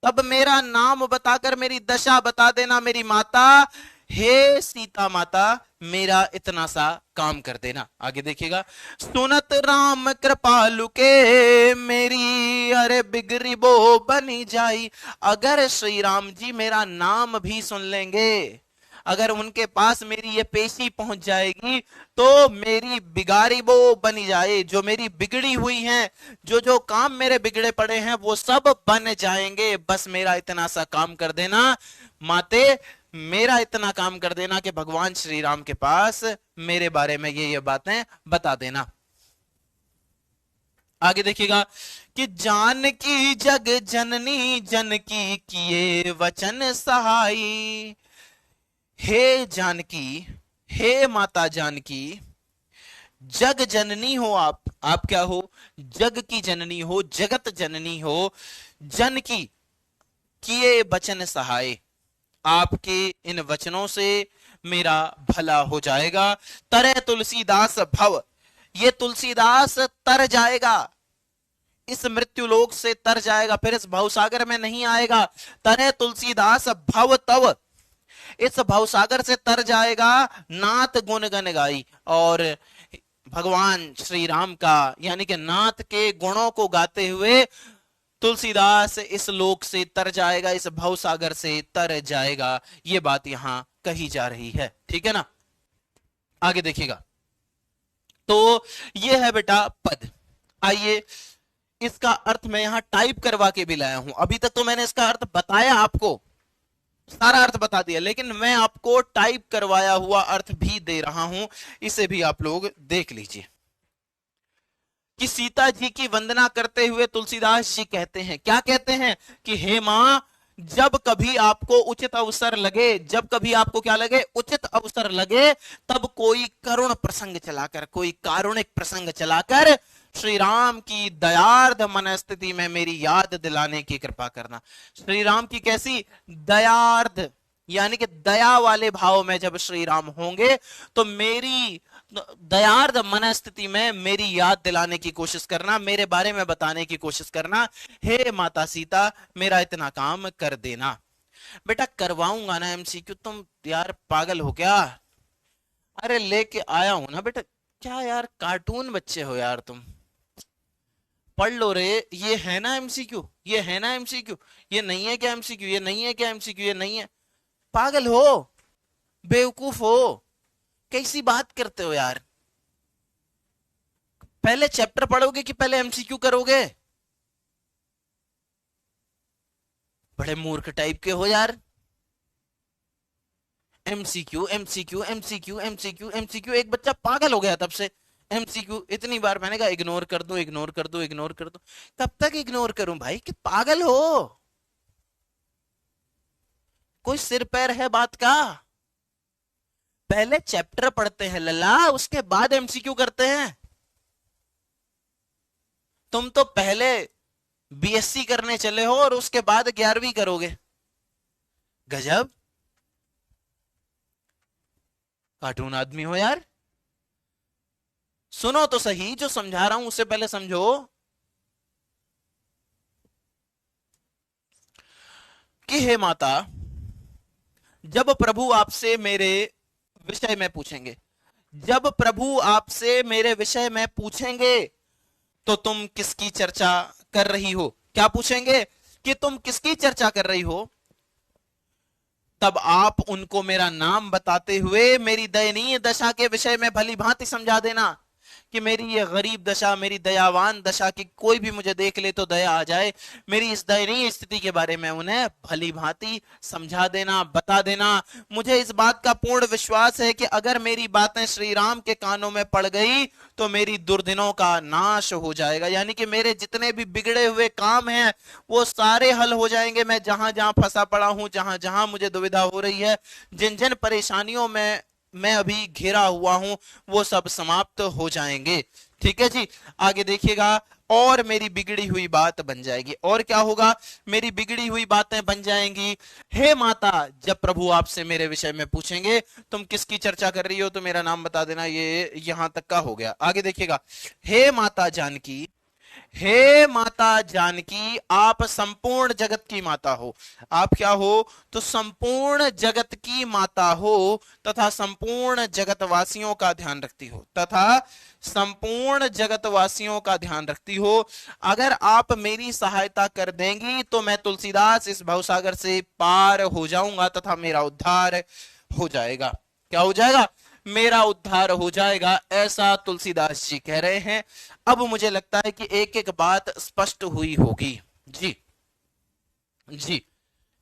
तब मेरा नाम बताकर मेरी दशा बता देना मेरी माता, हे सीता माता मेरा इतना सा काम कर देना। आगे देखिएगा, सुनत राम कृपालु के मेरी, अरे बिगड़ी बो बनी जाई, अगर श्री राम जी मेरा नाम भी सुन लेंगे, अगर उनके पास मेरी ये पेशी पहुंच जाएगी तो मेरी बिगाड़ी वो बनी जाए, जो मेरी बिगड़ी हुई है, जो जो काम मेरे बिगड़े पड़े हैं वो सब बन जाएंगे, बस मेरा इतना सा काम कर देना माते, मेरा इतना काम कर देना कि भगवान श्री राम के पास मेरे बारे में ये बातें बता देना। आगे देखिएगा कि जानकी जग जननी, जन की किए वचन सहाई, हे जानकी, हे माता जानकी, जग जननी हो आप क्या हो, जग की जननी हो, जगत जननी हो, जन की किए वचन सहाय, आपके इन वचनों से मेरा भला हो जाएगा। तरह तुलसीदास भव, ये तुलसीदास तर जाएगा, इस मृत्यु लोक से तर जाएगा, फिर इस भवसागर में नहीं आएगा। तरह तुलसीदास भव तव, इस भवसागर से तर जाएगा, नाथ गुण गन गाई, और भगवान श्री राम का यानी कि नाथ के गुणों को गाते हुए तुलसीदास इस लोक से तर जाएगा, इस भवसागर से तर जाएगा। ये बात यहां कही जा रही है, ठीक है ना। आगे देखिएगा, तो ये है बेटा पद। आइए इसका अर्थ मैं यहां टाइप करवा के भी लाया हूं। अभी तक तो मैंने इसका अर्थ बताया, आपको सारा अर्थ बता दिया, लेकिन मैं आपको टाइप करवाया हुआ अर्थ भी दे रहा हूं, इसे भी आप लोग देख लीजिए। कि सीता जी की वंदना करते हुए तुलसीदास जी कहते हैं, क्या कहते हैं कि हे मां, जब कभी आपको उचित अवसर लगे, जब कभी आपको क्या लगे, उचित अवसर लगे, तब कोई करुण प्रसंग चलाकर, कोई कारुणिक प्रसंग चलाकर श्री राम की दयार्द मनस्थिति में मेरी याद दिलाने की कृपा करना। श्री राम की कैसी दयार्द, यानी कि दया वाले भाव में जब श्री राम होंगे तो मेरी दयार्द मनस्थिति में मेरी याद दिलाने की कोशिश करना, मेरे बारे में बताने की कोशिश करना, हे माता सीता मेरा इतना काम कर देना। बेटा करवाऊंगा ना एमसीक्यू, तुम यार पागल हो क्या? अरे लेके आया हूं ना बेटा। क्या यार कार्टून बच्चे हो यार तुम। पढ़ लो रे, ये है ना एमसीक्यू, ये है ना एमसीक्यू, ये नहीं है क्या एमसीक्यू, ये नहीं है क्या एमसीक्यू, ये नहीं है। पागल हो, बेवकूफ हो, कैसी बात करते हो यार। पहले चैप्टर पढ़ोगे कि पहले एमसीक्यू करोगे? बड़े मूर्ख टाइप के हो यार। MCQ MCQ MCQ MCQ MCQ, एक बच्चा पागल हो गया तब से। एमसीक्यू इतनी बार मैंने कहा इग्नोर कर दो, इग्नोर कर दो, इग्नोर कर दो। कब तक इग्नोर करूं भाई, कि पागल हो? कोई सिर पैर है बात का? पहले चैप्टर पढ़ते हैं लल्ला, उसके बाद एमसीक्यू करते हैं। तुम तो पहले बीएससी करने चले हो और उसके बाद 11वीं करोगे। गजब कार्टून आदमी हो यार। सुनो तो सही, जो समझा रहा हूं उससे पहले समझो कि हे माता, जब प्रभु आपसे मेरे विषय में पूछेंगे, जब प्रभु आपसे मेरे विषय में पूछेंगे तो तुम किसकी चर्चा कर रही हो? क्या पूछेंगे? कि तुम किसकी चर्चा कर रही हो? तब आप उनको मेरा नाम बताते हुए मेरी दयनीय दशा के विषय में भली भांति समझा देना कि मेरी ये गरीब दशा, मेरी दयावान दशा की कोई भी मुझे देख ले तो दया आ जाए। मेरी इस दयनीय स्थिति के बारे में उन्हें भली भांति समझा देना, बता देना। मुझे इस बात का पूर्ण विश्वास है कि अगर मेरी बातें श्री राम के कानों में पड़ गई तो मेरी दुर्दिनों का नाश हो जाएगा, यानी कि मेरे जितने भी बिगड़े हुए काम हैं वो सारे हल हो जाएंगे। मैं जहां जहां फंसा पड़ा हूं, जहां जहां मुझे दुविधा हो रही है, जिन जिन परेशानियों में मैं अभी घिरा हुआ हूं, वो सब समाप्त हो जाएंगे। ठीक है जी, आगे देखिएगा। और मेरी बिगड़ी हुई बात बन जाएगी। और क्या होगा? मेरी बिगड़ी हुई बातें बन जाएंगी। हे माता, जब प्रभु आपसे मेरे विषय में पूछेंगे तुम किसकी चर्चा कर रही हो तो मेरा नाम बता देना। ये यहां तक का हो गया। आगे देखिएगा। हे माता जानकी, हे माता जानकी, आप संपूर्ण जगत की माता हो। आप क्या हो? तो संपूर्ण जगत की माता हो तथा संपूर्ण जगतवासियों का ध्यान रखती हो, तथा संपूर्ण जगतवासियों का ध्यान रखती हो। अगर आप मेरी सहायता कर देंगी तो मैं तुलसीदास इस भवसागर से पार हो जाऊंगा तथा मेरा उद्धार हो जाएगा। क्या हो जाएगा? मेरा उद्धार हो जाएगा, ऐसा तुलसीदास जी कह रहे हैं। अब मुझे लगता है कि एक एक बात स्पष्ट हुई होगी। जी जी,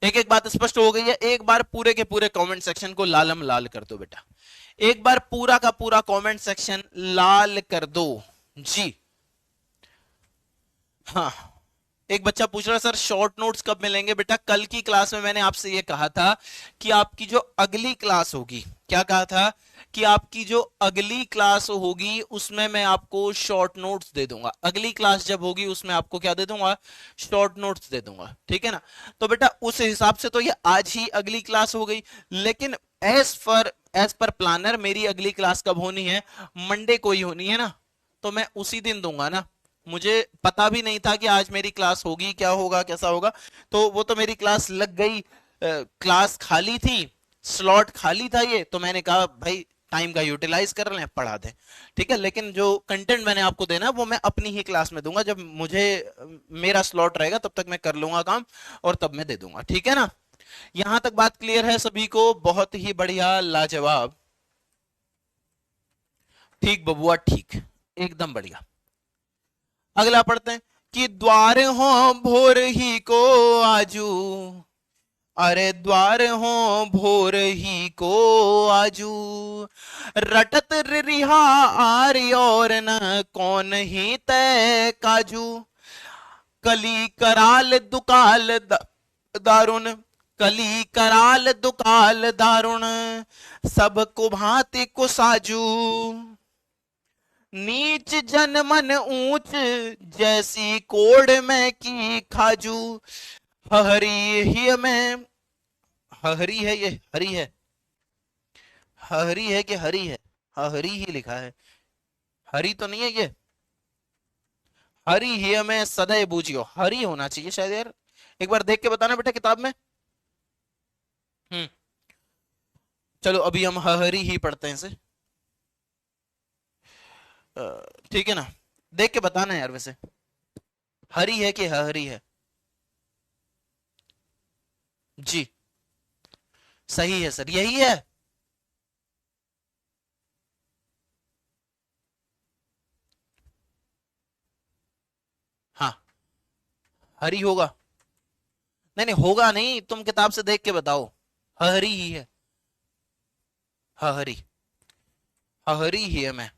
एक एक बात स्पष्ट हो गई है। एक बार पूरे के पूरे कमेंट सेक्शन को लालम लाल कर दो बेटा, एक बार पूरा का पूरा कमेंट सेक्शन लाल कर दो। जी हाँ, एक बच्चा पूछ रहा है सर शॉर्ट नोट्स कब मिलेंगे? बेटा कल की क्लास में मैंने आपसे ये कहा था कि आपकी जो अगली क्लास होगी, क्या कहा था? कि आपकी जो अगली क्लास होगी उसमें मैं आपको शॉर्ट नोट्स दे दूंगा। अगली क्लास जब होगी उसमें आपको क्या दे दूंगा? शॉर्ट नोट्स दे दूंगा। ठीक है ना? तो बेटा उस हिसाब से तो ये आज ही अगली क्लास हो गई, लेकिन एज पर प्लानर मेरी अगली क्लास कब होनी है? मंडे को ही होनी है ना, तो मैं उसी दिन दूंगा ना। मुझे पता भी नहीं था कि आज मेरी क्लास होगी, क्या होगा कैसा होगा, तो वो तो मेरी क्लास लग गई। क्लास खाली थी, स्लॉट खाली था ये, तो मैंने कहा भाई टाइम का यूटिलाइज कर लें, पढ़ा दें। ठीक है, लेकिन जो कंटेंट मैंने आपको देना वो मैं अपनी ही क्लास में दूंगा। जब मुझे मेरा स्लॉट रहेगा तब तक मैं कर लूंगा काम और तब मैं दे दूंगा। ठीक है ना? यहां तक बात क्लियर है सभी को? बहुत ही बढ़िया, लाजवाब, ठीक बबुआ, ठीक, एकदम बढ़िया। अगला पढ़ते हैं कि द्वार हो भोर ही को आजू, अरे द्वार हो भोर ही को आजू, रटत रिहा आर्य और न कौन ही तय काजू, कली कराल दुकाल दारुण, कली कराल दुकाल दारुण, सब कुभांति कुसाजू, नीच जन मन ऊंच जैसी कोड में की खाजू, हरी ही में, हरी है ये, हरी है, हरी है कि हरी है? हरी ही लिखा है, हरी तो नहीं है ये। हरी ही में सदैव बूझियो, हरी होना चाहिए शायद यार, एक बार देख के बताना बेटा किताब में। हम्म, चलो अभी हम हरी ही पढ़ते हैं इसे, ठीक है ना, देख के बताना यार। वैसे हरी है कि हरी है? जी सही है सर, यही है। हाँ हरी होगा, नहीं नहीं होगा नहीं, तुम किताब से देख के बताओ। हरी ही है, हरी, हरी ही है मैं,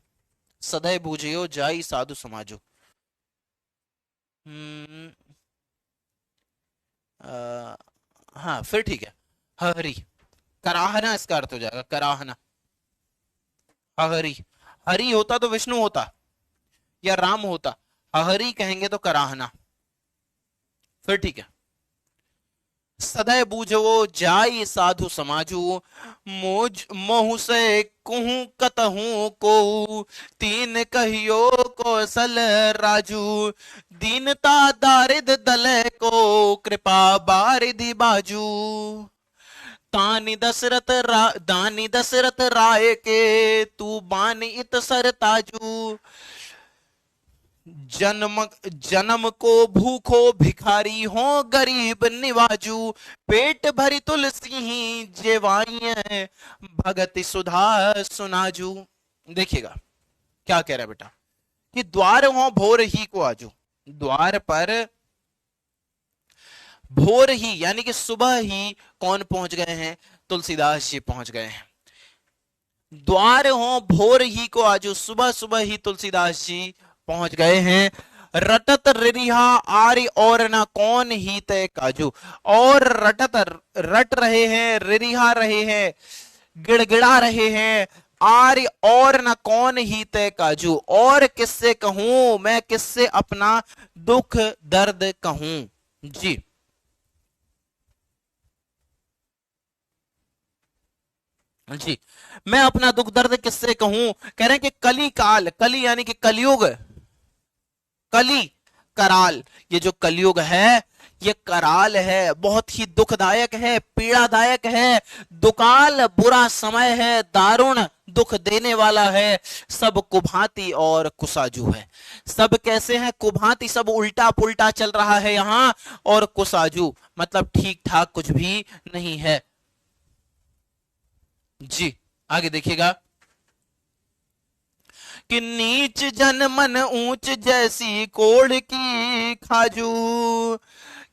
सदैव बूझियो जाई साधु समाजो। हम्म, अ, हाँ फिर ठीक है, हरी, कराहना इसका अर्थ हो जाएगा, कराहना। हरी, हरि होता तो विष्णु होता या राम होता, हरि कहेंगे तो कराहना, फिर ठीक है। सदैव बूझो जाई साधु समाजू, मोज मोहु से कुहू कतहू को, तीन कहियो कौशल राजू, दीनता दारिद दले को, कृपा बारिधि बाजू। दानी दशरथ राय के, तू बान इत सर ताजू, जन्म जन्म को भूखो भिखारी हो, गरीब निवाजू, पेट भरी तुलसी ही जेवाइए, भगत सुधा सुनाजू। देखिएगा क्या कह रहा है बेटा, कि द्वार हो भोर ही को आजू, द्वार पर भोर ही यानी कि सुबह ही कौन पहुंच गए हैं, तुलसीदास जी पहुंच गए हैं। द्वार हो भोर ही को आजू, सुबह सुबह ही तुलसीदास जी पहुंच गए हैं। रटत रिहा आर्य और न कौन ही तय काजू, और रटत रट रहे हैं, रिहा रहे हैं, गिड़गिड़ा रहे हैं, आर्य और न कौन ही तय काजू, और किससे कहूं मैं, किससे अपना दुख दर्द कहूं। जी जी, मैं अपना दुख दर्द किससे कहूं, कह रहे हैं कि कली काल, कली यानी कि कलयुग, कली कराल, ये जो कलयुग है ये कराल है, बहुत ही दुखदायक है, पीड़ादायक है, दुकाल बुरा समय है, दारुण दुख देने वाला है, सब कुभांति और कुसाजू है। सब कैसे हैं, कुभांति सब उल्टा पुल्टा चल रहा है यहां, और कुसाजू मतलब ठीक ठाक कुछ भी नहीं है। जी आगे देखिएगा, कि नीच जन मन ऊंच जैसी कोड़ की खाजू,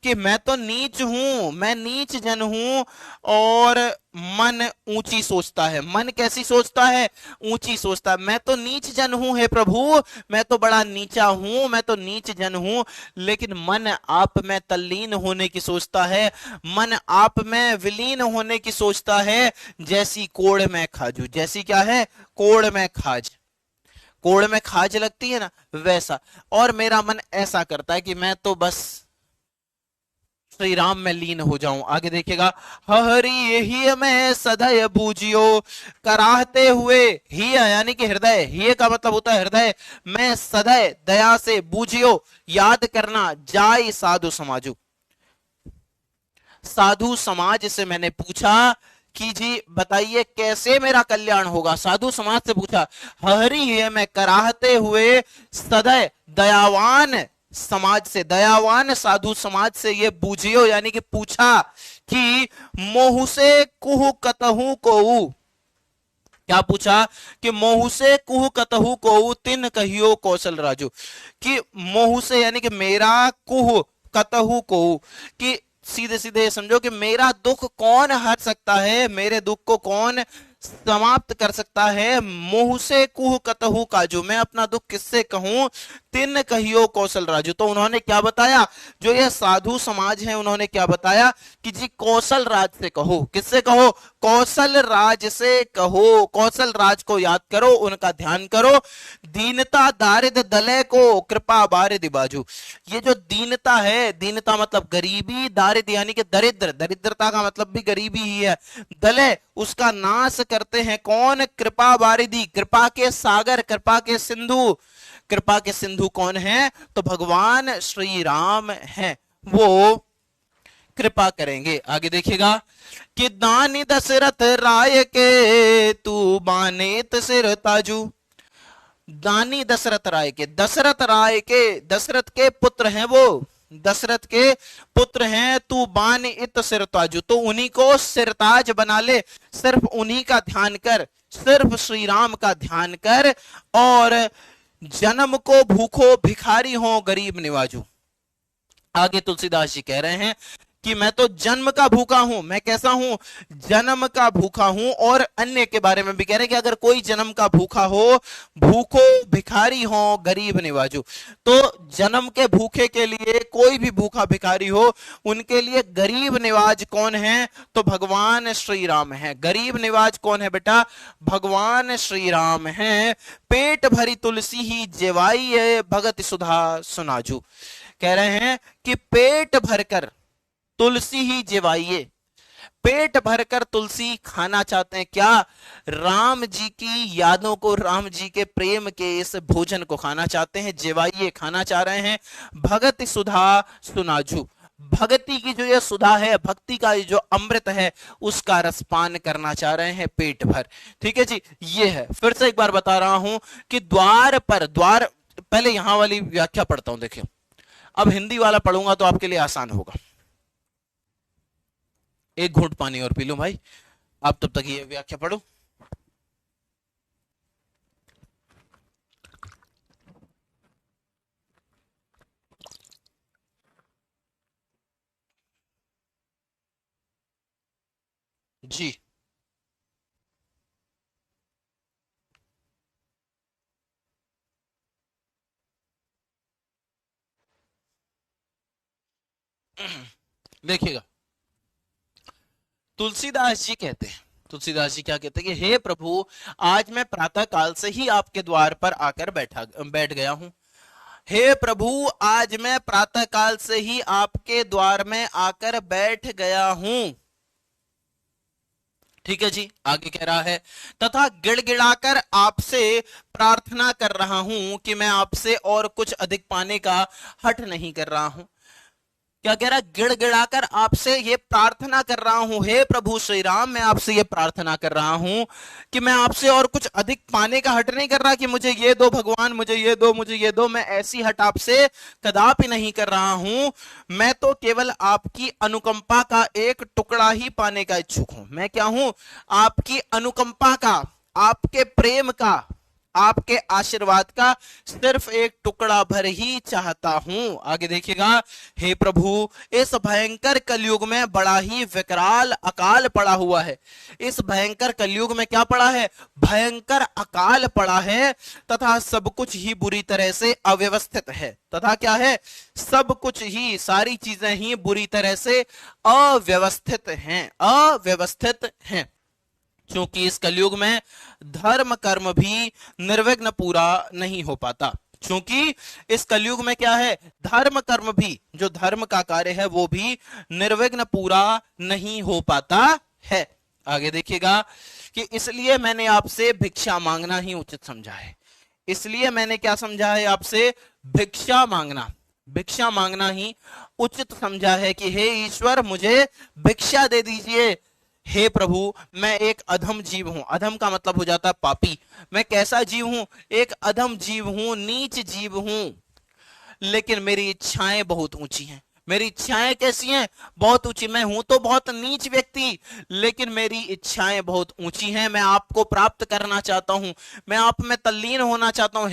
कि मैं तो नीच हूं, मैं नीच जन हूं, और मन ऊंची सोचता है, मन कैसी सोचता है, ऊंची सोचता है। मैं तो नीच जन हूं हे प्रभु, मैं तो बड़ा नीचा हूं, मैं तो नीच जन हूं, लेकिन मन आप में तल्लीन होने की सोचता है, मन आप में विलीन होने की सोचता है, जैसी कोड़ में खाजू, जैसी क्या है, कोड़ में खाज, कोड़ में खाज लगती है ना वैसा, और मेरा मन ऐसा करता है कि मैं तो बस श्री राम में लीन हो जाऊं। आगे देखिएगा, हरि ही में सदैव बूझियो, कराहते हुए, ही यानी कि हृदय, ही का मतलब होता है हृदय, मैं सदैव दया से बूझियो याद करना, जाय साधु समाजू, साधु समाज से मैंने पूछा कि जी बताइए कैसे मेरा कल्याण होगा, साधु समाज से पूछा, हरि है मैं कराहते हुए सदैव दयावान समाज से, दयावान साधु समाज से ये बूझियो यानी कि पूछा, कि मोहु से कुहु कतहु को, क्या पूछा, कि मोहु से कुहु कतहु को, तिन कहियो कौशल राजू, कि मोहु से यानी कि मेरा, कुहु कतहु को, कि सीधे सीधे समझो कि मेरा दुख कौन हर सकता है, मेरे दुख को कौन समाप्त कर सकता है, मुंह से कुह कतहु काजू, मैं अपना दुख किससे कहूं, तिन कहियो कौशल राजू। तो उन्होंने क्या बताया, जो ये साधु समाज है उन्होंने क्या बताया, कि जी कौशल राज से कहो, किससे कहो, कौशल राज से कहो, कौशल राज को याद करो, उनका ध्यान करो, दीनता दारिद दले को, कृपा बारिद बाजू। ये जो दीनता है, दीनता मतलब गरीबी, दारिद यानी कि दरिद्र, दरिद्रता का मतलब भी गरीबी ही है, दले उसका नाश करते हैं कौन? कृपा वारिधि, कृपा के सागर, कृपा के सिंधु। कृपा के सिंधु कौन है? तो भगवान श्री राम हैं, वो कृपा करेंगे। आगे देखिएगा कि दानी दशरथ राय के तू बानेत सिर ताजू। दानी दशरथ राय के, दशरथ राय के, दशरथ के पुत्र हैं वो, दशरथ के पुत्र हैं, तू बान इत सिरताजू, तो उन्हीं को सिरताज बना ले, सिर्फ उन्हीं का ध्यान कर, सिर्फ श्री राम का ध्यान कर, और जन्म को भूखो भिखारी हो गरीब निवाजू। आगे तुलसीदास जी कह रहे हैं कि मैं तो जन्म का भूखा हूं, मैं कैसा हूं? जन्म का भूखा हूं। और अन्य के बारे में भी कह रहे हैं कि अगर कोई जन्म का भूखा हो, भूखो भिखारी हो गरीब निवाजू, तो जन्म के भूखे के लिए कोई भी भूखा भिखारी हो, उनके लिए गरीब निवाज कौन है? तो भगवान श्री राम है। गरीब निवाज कौन है बेटा? भगवान श्री राम है। पेट भरी तुलसी ही जेवाई भगत सुधा सुनाजू। कह रहे हैं कि पेट भरकर तुलसी ही जेवाइए, पेट भरकर तुलसी खाना चाहते हैं क्या? राम जी की यादों को, राम जी के प्रेम के इस भोजन को खाना चाहते हैं, जेवाइए खाना चाह रहे हैं। भगत सुधा सुनाजू, भक्ति की जो ये सुधा है, भक्ति का जो अमृत है, उसका रसपान करना चाह रहे हैं पेट भर। ठीक है जी, ये है। फिर से एक बार बता रहा हूं कि द्वार पर, द्वार, पहले यहां वाली व्याख्या पढ़ता हूं, देखिए अब हिंदी वाला पढ़ूंगा तो आपके लिए आसान होगा। एक घूंट पानी और पी लो भाई, आप तब तक ये व्याख्या पढ़ो। जी देखिएगा, तुलसीदास जी कहते हैं, तुलसीदास जी क्या कहते हैं कि हे प्रभु, आज मैं प्रातः काल से ही आपके द्वार पर आकर बैठ गया हूं। हे प्रभु, आज मैं प्रातः काल से ही आपके द्वार में आकर बैठ गया हूं। ठीक है जी, आगे कह रहा है, तथा गिड़गिड़ाकर आपसे प्रार्थना कर रहा हूं कि मैं आपसे और कुछ अधिक पाने का हठ नहीं कर रहा हूं। क्या कह रहा है? गिड़गिड़ाकर आपसे ये प्रार्थना कर रहा हूं, हे प्रभु श्री राम, मैं आपसे ये प्रार्थना कर रहा हूं कि मैं आपसे और कुछ अधिक पाने का हट नहीं कर रहा कि मुझे ये दो भगवान, मुझे ये दो, मुझे ये दो। मैं ऐसी हट आपसे कदापि नहीं कर रहा हूं। मैं तो केवल आपकी अनुकंपा का एक टुकड़ा ही पाने का इच्छुक हूं। मैं क्या हूं? आपकी अनुकंपा का, आपके प्रेम का, आपके आशीर्वाद का सिर्फ एक टुकड़ा भर ही चाहता हूं। आगे देखिएगा, हे प्रभु, इस भयंकर कलयुग में बड़ा ही विकराल अकाल पड़ा हुआ है। इस भयंकर कलयुग में क्या पड़ा है? भयंकर अकाल पड़ा है, तथा सब कुछ ही बुरी तरह से अव्यवस्थित है। तथा क्या है? सब कुछ ही, सारी चीजें ही बुरी तरह से अव्यवस्थित हैं, अव्यवस्थित हैं। क्योंकि इस कलयुग में धर्म कर्म भी निर्विघ्न पूरा नहीं हो पाता। क्योंकि इस कलयुग में क्या है? धर्म कर्म भी, जो धर्म का कार्य है, वो भी निर्विघ्न पूरा नहीं हो पाता है। आगे देखिएगा कि इसलिए मैंने आपसे भिक्षा मांगना ही उचित समझा है। इसलिए मैंने क्या समझा है? आपसे भिक्षा मांगना, भिक्षा मांगना ही उचित समझा है कि हे ईश्वर, मुझे भिक्षा दे दीजिए। हे प्रभु, मैं एक अधम जीव हूं। अधम का मतलब हो जाता है पापी। मैं कैसा जीव हूं? एक अधम जीव हूं, नीच जीव हूं, लेकिन मेरी इच्छाएं बहुत ऊंची हैं। मेरी इच्छाएं कैसी हैं? बहुत ऊंची। मैं हूं तो बहुत नीच व्यक्ति, लेकिन मेरी इच्छाएं बहुत ऊंची हैं। मैं आपको प्राप्त करना चाहता हूं, मैं आप में तल्लीन होना चाहता हूं।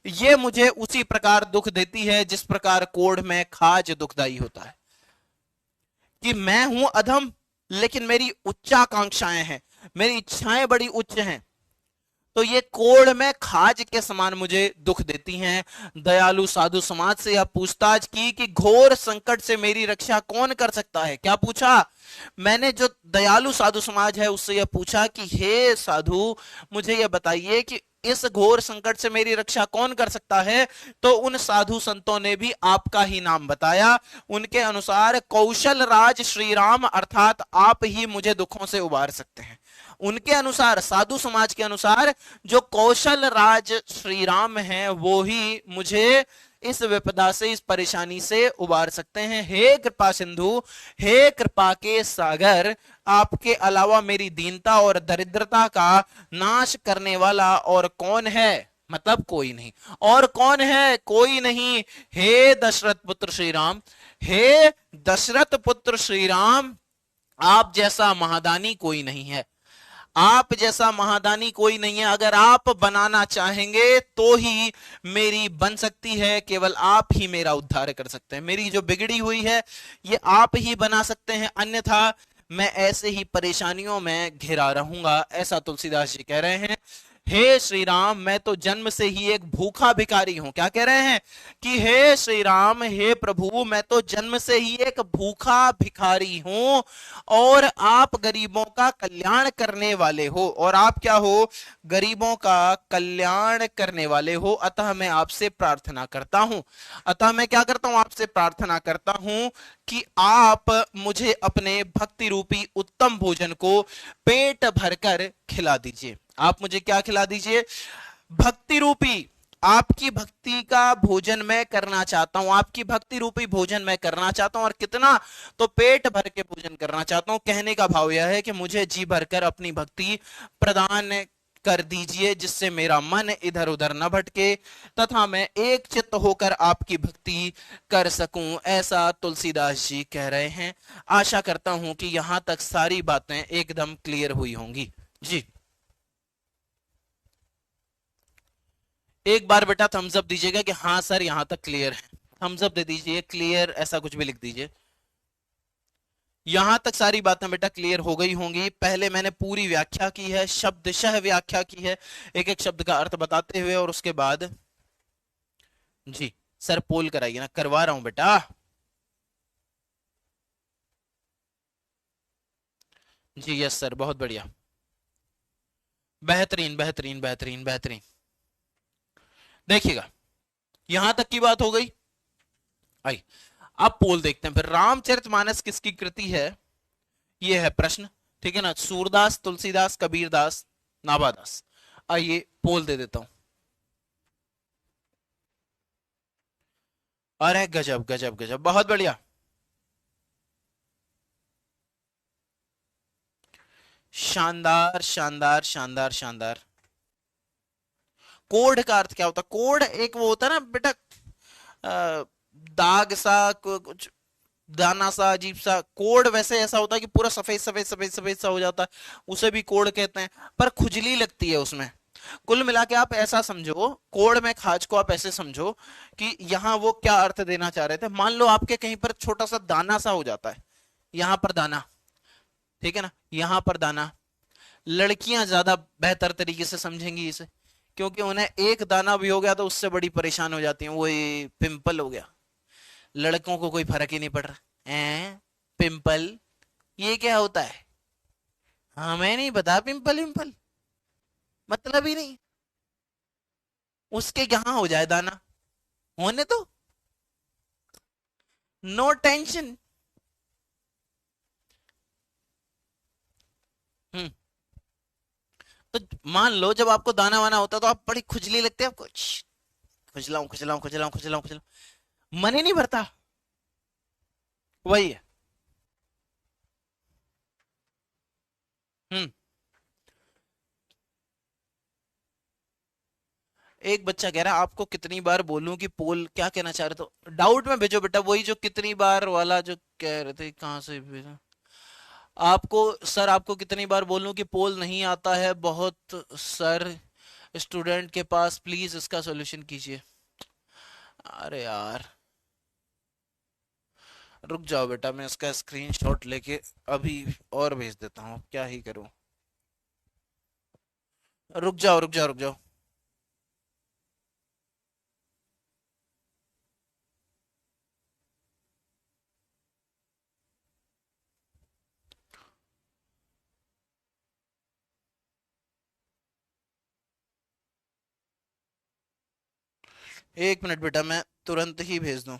ये मुझे उसी प्रकार दुख देती है जिस प्रकार कोढ़ में खाज दुखदाई होता है। कि मैं हूं अधम, लेकिन मेरी उच्चाकांक्षाएं हैं, मेरी इच्छाएं बड़ी उच्च हैं, तो ये कोढ़ में खाज के समान मुझे दुख देती हैं। दयालु साधु समाज से यह पूछताछ की कि घोर संकट से मेरी रक्षा कौन कर सकता है? क्या पूछा? मैंने जो दयालु साधु समाज है उससे यह पूछा कि हे साधु, मुझे यह बताइए कि इस घोर संकट से मेरी रक्षा कौन कर सकता है? तो उन साधु संतों ने भी आपका ही नाम बताया। उनके अनुसार कौशल राज श्री राम अर्थात आप ही मुझे दुखों से उबार सकते हैं। उनके अनुसार, साधु समाज के अनुसार, जो कौशल राज श्री राम है वो ही मुझे इस विपदा से, इस परेशानी से उबार सकते हैं। हे कृपा सिंधु, हे कृपा के सागर, आपके अलावा मेरी दीनता और दरिद्रता का नाश करने वाला और कौन है? मतलब कोई नहीं। और कौन है? कोई नहीं। हे दशरथ पुत्र श्री राम, हे दशरथ पुत्र श्री राम, आप जैसा महादानी कोई नहीं है। आप जैसा महादानी कोई नहीं है। अगर आप बनाना चाहेंगे तो ही मेरी बन सकती है। केवल आप ही मेरा उद्धार कर सकते हैं। मेरी जो बिगड़ी हुई है ये आप ही बना सकते हैं, अन्यथा मैं ऐसे ही परेशानियों में घिरा रहूंगा, ऐसा तुलसीदास जी कह रहे हैं। हे श्री राम, मैं तो जन्म से ही एक भूखा भिखारी हूं। क्या कह रहे हैं? कि हे श्री राम, हे प्रभु, मैं तो जन्म से ही एक भूखा भिखारी हूं और आप गरीबों का कल्याण करने वाले हो। और आप क्या हो? गरीबों का कल्याण करने वाले हो। अतः मैं आपसे प्रार्थना करता हूं, अतः मैं क्या करता हूं? आपसे प्रार्थना करता हूं कि आप मुझे अपने भक्ति रूपी उत्तम भोजन को पेट भरकर खिला दीजिए। आप मुझे क्या खिला दीजिए? भक्ति रूपी, आपकी भक्ति का भोजन मैं करना चाहता हूं। आपकी भक्ति रूपी भोजन मैं करना चाहता हूं। और कितना? तो पेट भर के भोजन करना चाहता हूं। कहने का भाव यह है कि मुझे जी भरकर अपनी भक्ति प्रदान कर दीजिए, जिससे मेरा मन इधर उधर न भटके तथा मैं एक चित्त होकर आपकी भक्ति कर सकूं, ऐसा तुलसीदास जी कह रहे हैं। आशा करता हूं कि यहां तक सारी बातें एकदम क्लियर हुई होंगी। जी, एक बार बेटा थम्स अप दीजिएगा कि हाँ सर यहां तक क्लियर है। थम्स अप दे दीजिए, क्लियर ऐसा कुछ भी लिख दीजिए। यहां तक सारी बातें बेटा क्लियर हो गई होंगी। पहले मैंने पूरी व्याख्या की है, शब्दशः व्याख्या की है, एक एक शब्द का अर्थ बताते हुए, और उसके बाद जी सर पोल कराइए ना। करवा रहा हूं बेटा। जी यस सर, बहुत बढ़िया, बेहतरीन बेहतरीन बेहतरीन बेहतरीन। देखिएगा, यहां तक की बात हो गई। आई, अब पोल देखते हैं फिर। रामचरितमानस किसकी कृति है? ये है प्रश्न, ठीक है ना। सूरदास, तुलसीदास, कबीरदास, नाभादास। आइए पोल दे देता हूं। अरे गजब गजब गजब, बहुत बढ़िया। शानदार शानदार शानदार शानदार। कोड का अर्थ क्या होता है? कोड एक वो होता है ना बेटा, दाग सा, कुछ दाना सा, अजीब सा। कोड वैसे ऐसा होता है कि पूरा सफेद सफेद सफेद सफेद सा हो जाता है, उसे भी कोड कहते हैं। पर खुजली लगती है उसमें। कुल मिला के आप ऐसा समझो, कोड में खाज को आप ऐसे समझो कि यहाँ वो क्या अर्थ देना चाह रहे थे। मान लो आपके कहीं पर छोटा सा दाना सा हो जाता है, यहाँ पर दाना, ठीक है ना, यहाँ पर दाना। लड़कियां ज्यादा बेहतर तरीके से समझेंगी इसे, क्योंकि उन्हें एक दाना भी हो गया तो उससे बड़ी परेशान हो जाती हैं। वो ये पिंपल हो गया, लड़कों को कोई फर्क ही नहीं पड़ रहा है। पिंपल ये क्या होता है? हमें नहीं पता पिंपल विंपल, मतलब ही नहीं। उसके यहाँ हो जाए दाना, होने तो, नो टेंशन। हम्म। तो मान लो जब आपको दाना वाना होता है तो आप बड़ी खुजली लगती है आपको, खुजलाऊं खुजलाऊं खुजलाऊं खुजलाऊं खुजलाऊं, मन ही नहीं भरता। वही है। हम्म। एक बच्चा कह रहा है आपको कितनी बार बोलूं कि पोल क्या कहना चाह रहे? तो डाउट में भेजो बेटा, वही जो कितनी बार वाला जो कह रहे थे, कहाँ से भेजा आपको? सर आपको कितनी बार बोलूं कि पोल नहीं आता है बहुत सर स्टूडेंट के पास, प्लीज इसका सॉल्यूशन कीजिए। अरे यार, रुक जाओ बेटा, मैं इसका स्क्रीनशॉट लेके अभी और भेज देता हूँ, क्या ही करूँ। रुक जाओ रुक जाओ रुक जाओ। एक मिनट बेटा, मैं तुरंत ही भेज दूं।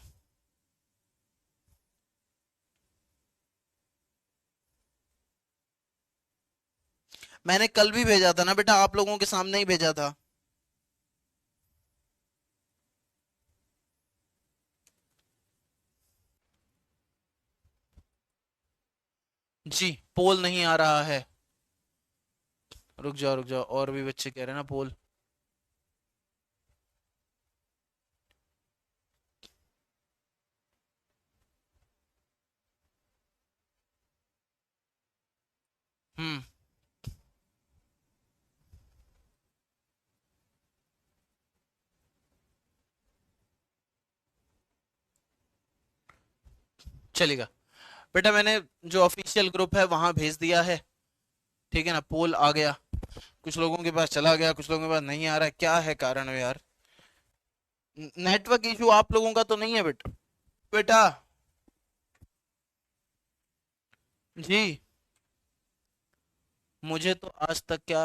मैंने कल भी भेजा था ना बेटा, आप लोगों के सामने ही भेजा था। जी, पोल नहीं आ रहा है। रुक जाओ रुक जाओ, और भी बच्चे कह रहे हैं ना पोल। हम्म। चलेगा बेटा, मैंने जो ऑफिशियल ग्रुप है वहां भेज दिया है। ठीक है ना, पोल आ गया। कुछ लोगों के पास चला गया, कुछ लोगों के पास नहीं आ रहा है, क्या है कारण है यार? नेटवर्क इशू आप लोगों का तो नहीं है बेटा? बेटा जी, मुझे तो आज तक क्या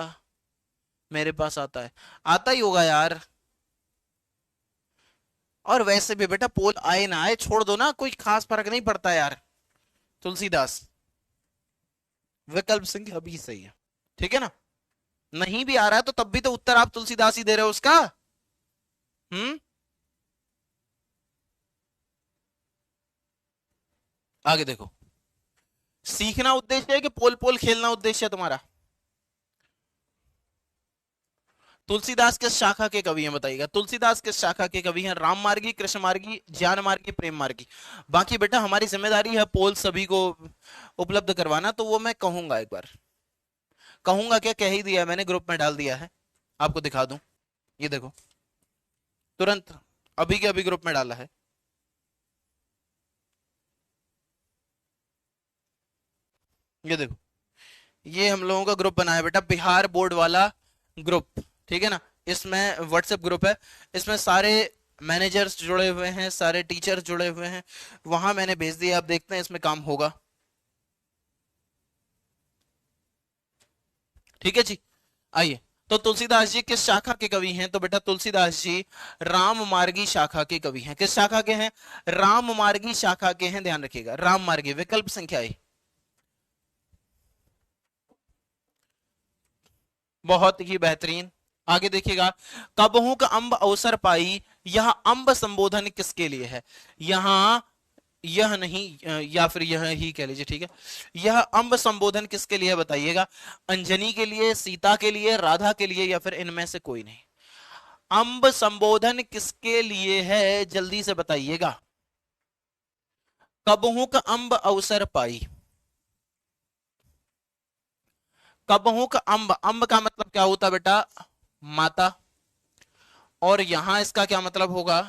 मेरे पास आता है, आता ही होगा यार। और वैसे भी बेटा पोल आए ना आए छोड़ दो ना, कोई खास फर्क नहीं पड़ता यार। तुलसीदास, विकल्प सिंह अभी सही है। ठीक है ना? नहीं भी आ रहा है तो तब भी तो उत्तर आप तुलसीदास ही दे रहे हो उसका। हम्म। आगे देखो, सीखना उद्देश्य है कि पोल पोल खेलना उद्देश्य है तुम्हारा? तुलसीदास किस शाखा के कवि हैं बताइएगा? तुलसीदास किस शाखा के कवि हैं? राम मार्गी, कृष्ण मार्गी, ज्ञान मार्गी, प्रेम मार्गी? बाकी बेटा हमारी जिम्मेदारी है पोल सभी को उपलब्ध करवाना, तो वो मैं कहूंगा एक बार। कहूंगा क्या, कह ही दिया मैंने, ग्रुप में डाल दिया है। आपको दिखा दूं, ये देखो, तुरंत अभी के अभी ग्रुप में डाला है। ये देखो, ये हम लोगों का ग्रुप बना है बेटा, बिहार बोर्ड वाला ग्रुप। ठीक है ना? इसमें व्हाट्सएप ग्रुप है, इसमें सारे मैनेजर्स जुड़े हुए हैं, सारे टीचर्स जुड़े हुए हैं। वहां मैंने भेज दिया, आप देखते हैं इसमें काम होगा। ठीक है जी, आइए। तो तुलसीदास जी किस शाखा के कवि हैं? तो बेटा तुलसीदास जी राम मार्गी शाखा के कवि हैं। किस शाखा के हैं? राम मार्गी शाखा के हैं, ध्यान रखिएगा। राम मार्गी, विकल्प संख्या ए। बहुत ही बेहतरीन। आगे देखिएगा, कबहू का अंब अवसर पाई, यह अंब संबोधन किसके लिए है? यहां यह नहीं, या फिर यह ही कह लीजिए, ठीक है। यह अंब संबोधन किसके लिए है बताइएगा? अंजनी के लिए, सीता के लिए, राधा के लिए, या फिर इनमें से कोई नहीं? अंब संबोधन किसके लिए है, जल्दी से बताइएगा। कबहू का अंब अवसर पाई, कबहू का अंब, अंब का मतलब क्या होता बेटा? माता। और यहां इसका क्या मतलब होगा?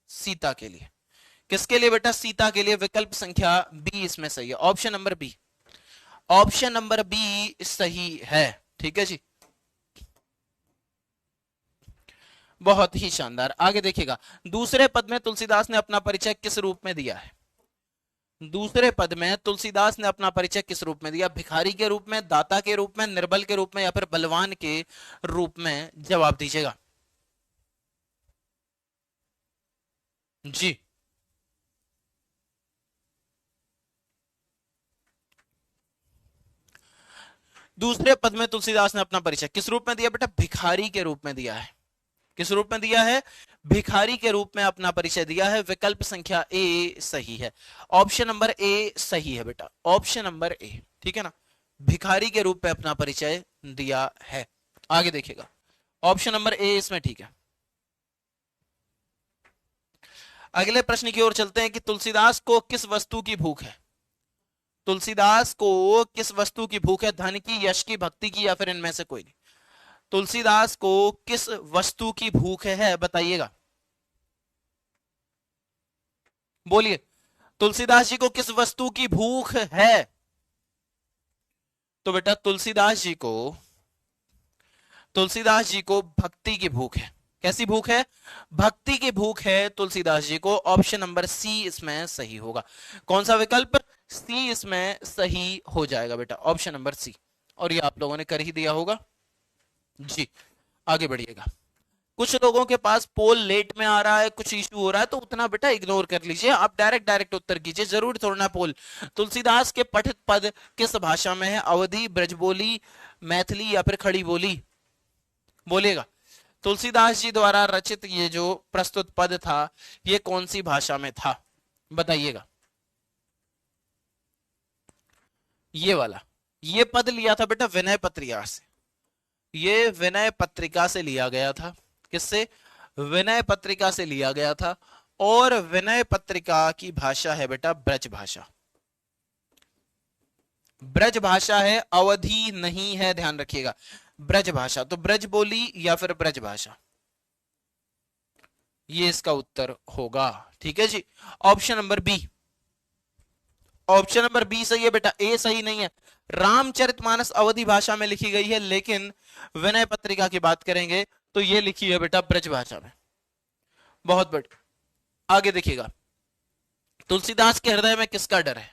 सीता के लिए। किसके लिए बेटा? सीता के लिए। विकल्प संख्या बी इसमें सही है, option number B. Option number B सही है। ठीक है जी, बहुत ही शानदार। आगे देखिएगा, दूसरे पद में तुलसीदास ने अपना परिचय किस रूप में दिया है? दूसरे पद में तुलसीदास ने अपना परिचय किस रूप में दिया? भिखारी के रूप में, दाता के रूप में, निर्बल के रूप में, या फिर बलवान के रूप में? जवाब दीजिएगा जी। दूसरे पद में तुलसीदास ने अपना परिचय किस रूप में दिया बेटा? भिखारी के रूप में दिया है। किस रूप में दिया है? भिखारी के रूप में अपना परिचय दिया है। विकल्प संख्या ए सही है, ऑप्शन नंबर ए सही है बेटा, ऑप्शन नंबर ए। ठीक है ना? भिखारी के रूप में अपना परिचय दिया है। आगे देखिएगा, ऑप्शन नंबर ए इसमें ठीक है। अगले प्रश्न की ओर चलते हैं कि तुलसीदास को किस वस्तु की भूख है? तुलसीदास को किस वस्तु की भूख है? धन की, यश की, भक्ति की, या फिर इनमें से कोई नहीं? तुलसीदास को किस वस्तु की भूख है बताइएगा, बोलिए। तुलसीदास जी को किस वस्तु की भूख है? तो बेटा तुलसीदास जी को भक्ति की भूख है। कैसी भूख है? भक्ति की भूख है तुलसीदास जी को। ऑप्शन नंबर सी इसमें सही होगा। कौन सा विकल्प? सी इसमें सही हो जाएगा बेटा, ऑप्शन नंबर सी। और ये आप लोगों ने कर ही दिया होगा जी। आगे बढ़िएगा, कुछ लोगों के पास पोल लेट में आ रहा है, कुछ इशू हो रहा है, तो उतना बेटा इग्नोर कर लीजिए, आप डायरेक्ट डायरेक्ट उत्तर कीजिए, जरूर छोड़ना पोल। तुलसीदास के पठित पद किस भाषा में है? अवधी, ब्रजबोली, मैथिली या फिर खड़ी बोली? बोलेगा। तुलसीदास जी द्वारा रचित ये जो प्रस्तुत पद था ये कौन सी भाषा में था? बताइएगा। ये वाला, ये पद लिया था बेटा विनय पत्रिका से, ये विनय पत्रिका से लिया गया था। किससे? विनय पत्रिका से लिया गया था। और विनय पत्रिका की भाषा है बेटा ब्रज भाषा। ब्रज भाषा है, अवधि नहीं है, ध्यान रखिएगा। ब्रज भाषा, तो ब्रज बोली या फिर ब्रज भाषा, ये इसका उत्तर होगा। ठीक है जी, option number B, option number B सही है बेटा, ए सही नहीं है। रामचरितमानस अवधि भाषा में लिखी गई है, लेकिन विनय पत्रिका की बात करेंगे तो ये लिखी है बेटा ब्रज भाषा में। बहुत बढ़िया, आगे देखिएगा। तुलसीदास के हृदय में किसका डर है?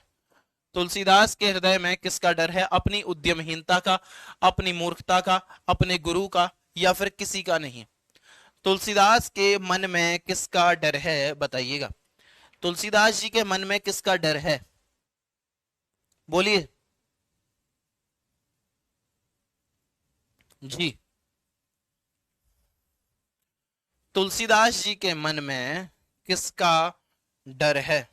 तुलसीदास के हृदय में किसका डर है? अपनी उद्यमहीनता का, अपनी मूर्खता का, अपने गुरु का, या फिर किसी का नहीं? तुलसीदास के मन में किसका डर है? बताइएगा। तुलसीदास जी के मन में किसका डर है? बोलिए जी। तुलसीदास जी के मन में किसका डर है?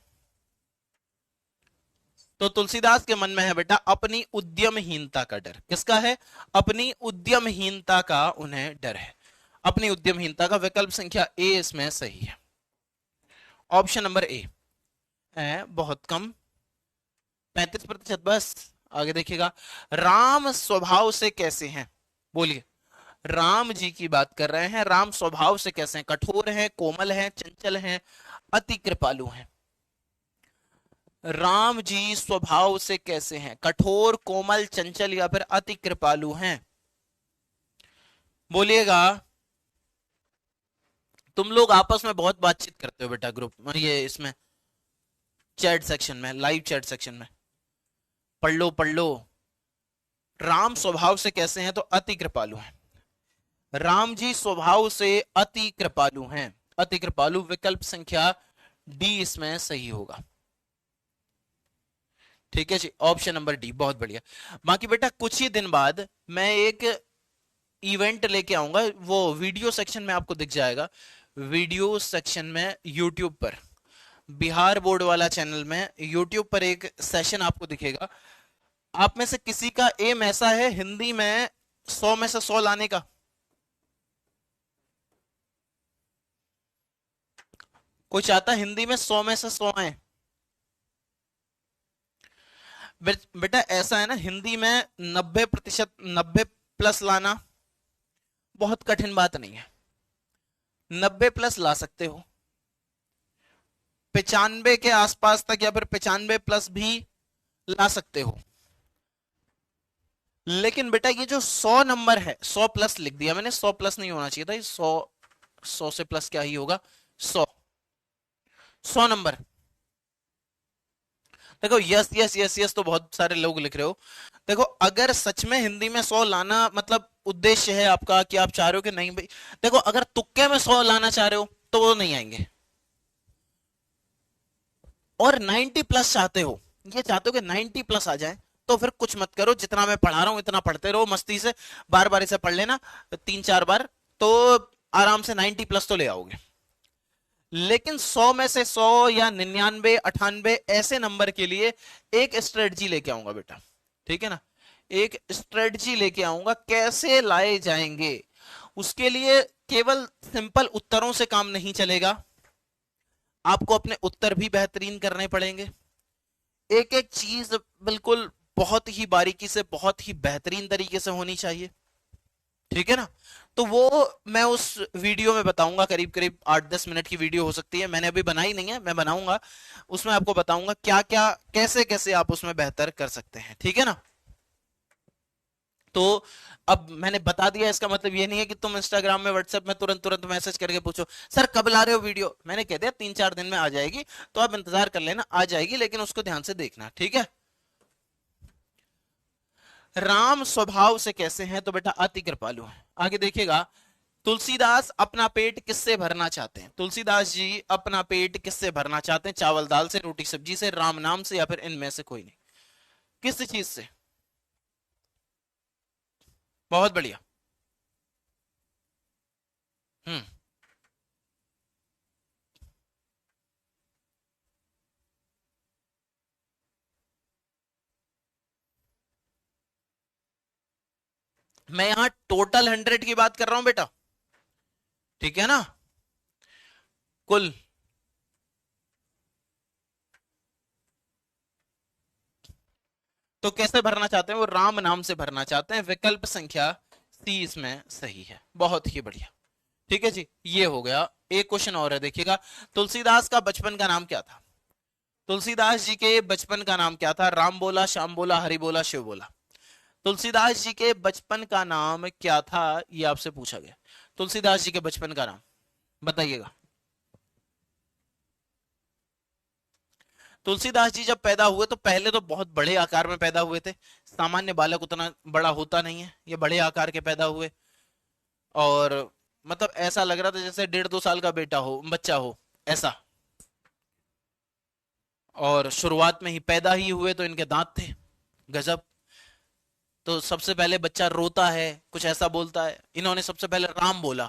तो तुलसीदास के मन में है बेटा अपनी उद्यमहीनता का डर। किसका है? अपनी उद्यमहीनता का उन्हें डर है, अपनी उद्यमहीनता का। विकल्प संख्या ए इसमें सही है, ऑप्शन नंबर ए है। बहुत कम, 35%। बस आगे देखिएगा। राम स्वभाव से कैसे हैं? बोलिए। राम जी की बात कर रहे हैं, राम स्वभाव से कैसे हैं? कठोर हैं, कोमल हैं, चंचल हैं, अति कृपालु हैं? राम जी स्वभाव से कैसे हैं? कठोर, कोमल, चंचल या फिर अति कृपालु हैं? बोलिएगा। तुम लोग आपस में बहुत बातचीत करते हो बेटा ग्रुप में, ये इसमें चैट सेक्शन में, लाइव चैट सेक्शन में। पढ़ लो पढ़ लो। राम स्वभाव से कैसे हैं? तो अति कृपालु हैं। राम जी स्वभाव से अति कृपालु हैं, अति कृपालु। विकल्प संख्या डी इसमें सही होगा। ठीक है जी, ऑप्शन नंबर डी, बहुत बढ़िया। बाकी बेटा कुछ ही दिन बाद मैं एक इवेंट लेके आऊंगा, वो वीडियो सेक्शन में आपको दिख जाएगा। वीडियो सेक्शन में यूट्यूब पर, बिहार बोर्ड वाला चैनल में यूट्यूब पर एक सेशन आपको दिखेगा। आप में से किसी का एम ऐसा है हिंदी में 100 में से 100 लाने का? कोई चाहता हिंदी में 100 में से 100 आए? बेटा ऐसा है ना, हिंदी में 90%, 90 प्लस लाना बहुत कठिन बात नहीं है। 90 प्लस ला सकते हो, 95 के आसपास तक या फिर 95 प्लस भी ला सकते हो। लेकिन बेटा ये जो 100 नंबर है, 100 प्लस लिख दिया मैंने, 100 प्लस नहीं होना चाहिए था, 100 से प्लस क्या ही होगा, 100 नंबर। देखो यस यस यस यस तो बहुत सारे लोग लिख रहे हो। देखो अगर सच में हिंदी में 100 लाना मतलब उद्देश्य है आपका कि आप चाह रहे हो कि नहीं भाई, देखो अगर तुक्के में 100 लाना चाह रहे हो तो वो नहीं आएंगे। और 90 प्लस चाहते हो, ये चाहते हो कि 90 प्लस आ जाए, तो फिर कुछ मत करो, जितना मैं पढ़ा रहा हूं इतना पढ़ते रहो मस्ती से, बार बार इसे पढ़ लेना 3-4 बार, तो आराम से 90 प्लस तो ले आओगे। लेकिन 100 में से 100 या 99, 98 ऐसे नंबर के लिए एक स्ट्रेटजी लेके आऊंगा बेटा, ठीक है ना। एक स्ट्रेटजी लेके आऊंगा, कैसे लाए जाएंगे। उसके लिए केवल सिंपल उत्तरों से काम नहीं चलेगा, आपको अपने उत्तर भी बेहतरीन करने पड़ेंगे। एक एक चीज बिल्कुल बहुत ही बारीकी से, बहुत ही बेहतरीन तरीके से होनी चाहिए, ठीक है ना। तो वो मैं उस वीडियो में बताऊंगा, करीब करीब 8-10 मिनट की वीडियो हो सकती है, मैंने अभी बनाई नहीं है, मैं बनाऊंगा। उसमें आपको बताऊंगा क्या क्या, कैसे कैसे आप उसमें बेहतर कर सकते हैं, ठीक है ना। तो अब मैंने बता दिया, इसका मतलब ये नहीं है कि तुम इंस्टाग्राम में, व्हाट्सएप में तुरंत तुरंत मैसेज करके पूछो सर कब ला रहे हो वीडियो। मैंने कह दिया 3-4 दिन में आ जाएगी, तो आप इंतजार कर लेना, आ जाएगी, लेकिन उसको ध्यान से देखना, ठीक है। राम स्वभाव से कैसे हैं? तो बेटा अति कृपालु है। आगे देखिएगा, तुलसीदास अपना पेट किससे भरना चाहते हैं? तुलसीदास जी अपना पेट किससे भरना चाहते हैं? चावल दाल से, रोटी सब्जी से, राम नाम से, या फिर इनमें से कोई नहीं? किस चीज से? बहुत बढ़िया। हम्म। मैं यहां टोटल 100 की बात कर रहा हूं बेटा, ठीक है ना? कुल। तो कैसे भरना चाहते हैं? वो राम नाम से भरना चाहते हैं। विकल्प संख्या सी इसमें सही है। बहुत ही बढ़िया। ठीक है जी, ये हो गया। एक क्वेश्चन और है, देखिएगा। तुलसीदास का बचपन का नाम क्या था? तुलसीदास जी के बचपन का नाम क्या था? राम बोला, श्याम बोला, हरि बोला, शिव बोला? तुलसीदास जी के बचपन का नाम क्या था, ये आपसे पूछा गया। तुलसीदास जी के बचपन का नाम बताइएगा। तुलसीदास जी जब पैदा हुए तो पहले तो बहुत बड़े आकार में पैदा हुए थे। सामान्य बालक उतना बड़ा होता नहीं है, ये बड़े आकार के पैदा हुए। और मतलब ऐसा लग रहा था जैसे 1.5-2 साल का बेटा हो, बच्चा हो, ऐसा। और शुरुआत में ही पैदा ही हुए तो इनके दांत थे, गजब। तो सबसे पहले बच्चा रोता है, कुछ ऐसा बोलता है, इन्होंने सबसे पहले राम बोला,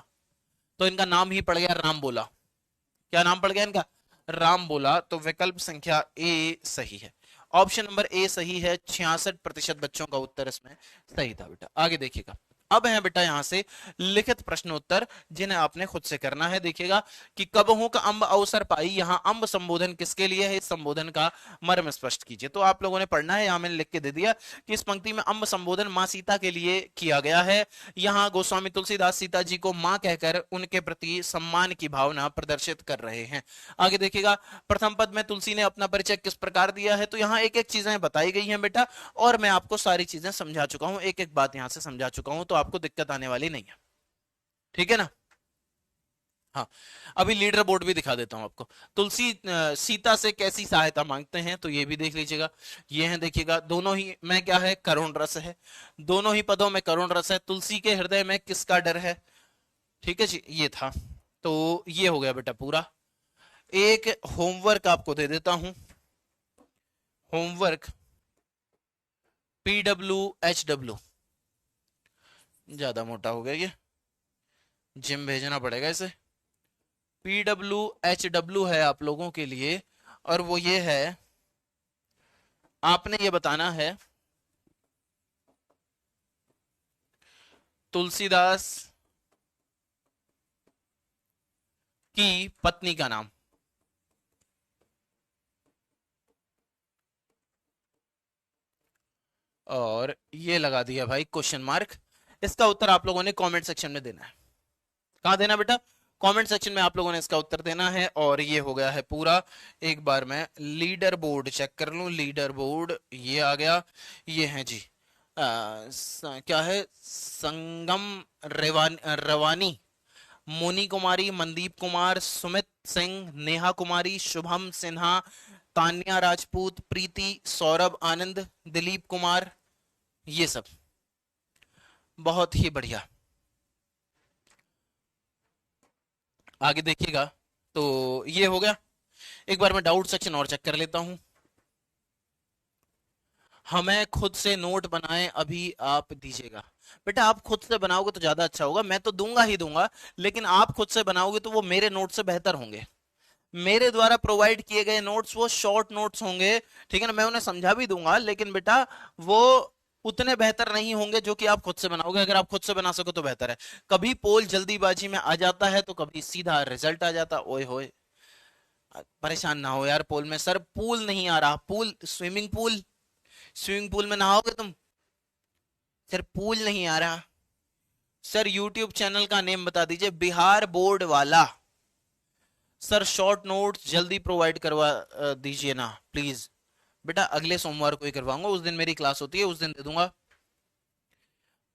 तो इनका नाम ही पड़ गया राम बोला। क्या नाम पड़ गया इनका? राम बोला। तो विकल्प संख्या ए सही है। ऑप्शन नंबर ए सही है। 66% बच्चों का उत्तर इसमें सही था बेटा। आगे देखिएगा। अब है बेटा यहां से लिखित प्रश्न उत्तर, जिन्हें आपने खुद से करना है। देखिएगा कि कबहू का अम्ब अवसर पाई, यहां अम्ब संबोधन किसके लिए है? इस संबोधन का मर्म स्पष्ट कीजिए। तो आप लोगों ने पढ़ना है, यहां मैंने लिख के दे दिया कि इस पंक्ति में अम्ब संबोधन मां सीता के लिए किया गया है। यहाँ गोस्वामी तुलसीदास सीता जी को मां कहकर उनके प्रति सम्मान की भावना प्रदर्शित कर रहे हैं। आगे देखिएगा, प्रथम पद में तुलसी ने अपना परिचय किस प्रकार दिया है? तो यहाँ एक एक चीजें बताई गई हैं बेटा, और मैं आपको सारी चीजें समझा चुका हूं, एक एक बात यहां से समझा चुका हूं, तो आपको दिक्कत आने वाली नहीं है। ठीक है ना? हाँ। अभी लीडर बोर्ड भी दिखा देता हूं आपको। तुलसी सीता से कैसी सहायता मांगते हैं, तो ये भी देख लीजिएगा। ये है, देखिएगा, दोनों ही में क्या है? करुण रस है। दोनों ही पदों में करुण रस है। तुलसी के हृदय में किसका डर है? ठीक है जी, ये था। तो ये हो गया बेटा पूरा। एक होमवर्क आपको दे देता हूं। होमवर्क PWHW, ज्यादा मोटा हो गया ये, जिम भेजना पड़ेगा इसे। PWHW है आप लोगों के लिए, और वो ये है, आपने ये बताना है तुलसीदास की पत्नी का नाम। और ये लगा दिया भाई क्वेश्चन मार्क। इसका उत्तर आप लोगों ने कमेंट सेक्शन में देना है। कहाँ देना बेटा? कमेंट सेक्शन में आप लोगों ने इसका उत्तर देना है। और ये हो गया है पूरा। एक बार मैं लीडर बोर्ड चेक कर लूं। लीडर बोर्ड ये आ गया। ये है जी, क्या है? संगम रवानी, मोनी कुमारी, मनदीप कुमार, सुमित सिंह, नेहा कुमारी, शुभम सिन्हा, तान्या राजपूत, प्रीति, सौरभ आनंद, दिलीप कुमार, ये सब। बहुत ही बढ़िया। आगे देखिएगा। तो ये हो गया। एक बार मैं डाउट सेक्शन और चेक कर लेता हूं। हमें खुद से नोट बनाए, अभी आप दीजिएगा। बेटा आप खुद से बनाओगे तो ज्यादा अच्छा होगा, मैं तो दूंगा ही दूंगा, लेकिन आप खुद से बनाओगे तो वो मेरे नोट से बेहतर होंगे। मेरे द्वारा प्रोवाइड किए गए नोट्स वो शॉर्ट नोट्स होंगे, ठीक है ना? मैं उन्हें समझा भी दूंगा, लेकिन बेटा वो उतने बेहतर नहीं होंगे जो कि आप खुद से बनाओगे। अगर आप खुद से बना सको तो बेहतर है। कभी पोल जल्दीबाजी में आ जाता है, तो कभी सीधा रिजल्ट आ जाता। ओए होए, परेशान ना हो यार। पोल में सर, पूल नहीं आ रहा, pool swimming pool, swimming pool में नहाओगे तुम? सर पूल नहीं आ रहा। सर यूट्यूब चैनल का नेम बता दीजिए, बिहार बोर्ड वाला। सर शॉर्ट नोट्स जल्दी प्रोवाइड करवा दीजिए ना प्लीज। बेटा अगले सोमवार को ही करवाऊंगा, उस दिन मेरी क्लास होती है, उस दिन दे दूंगा।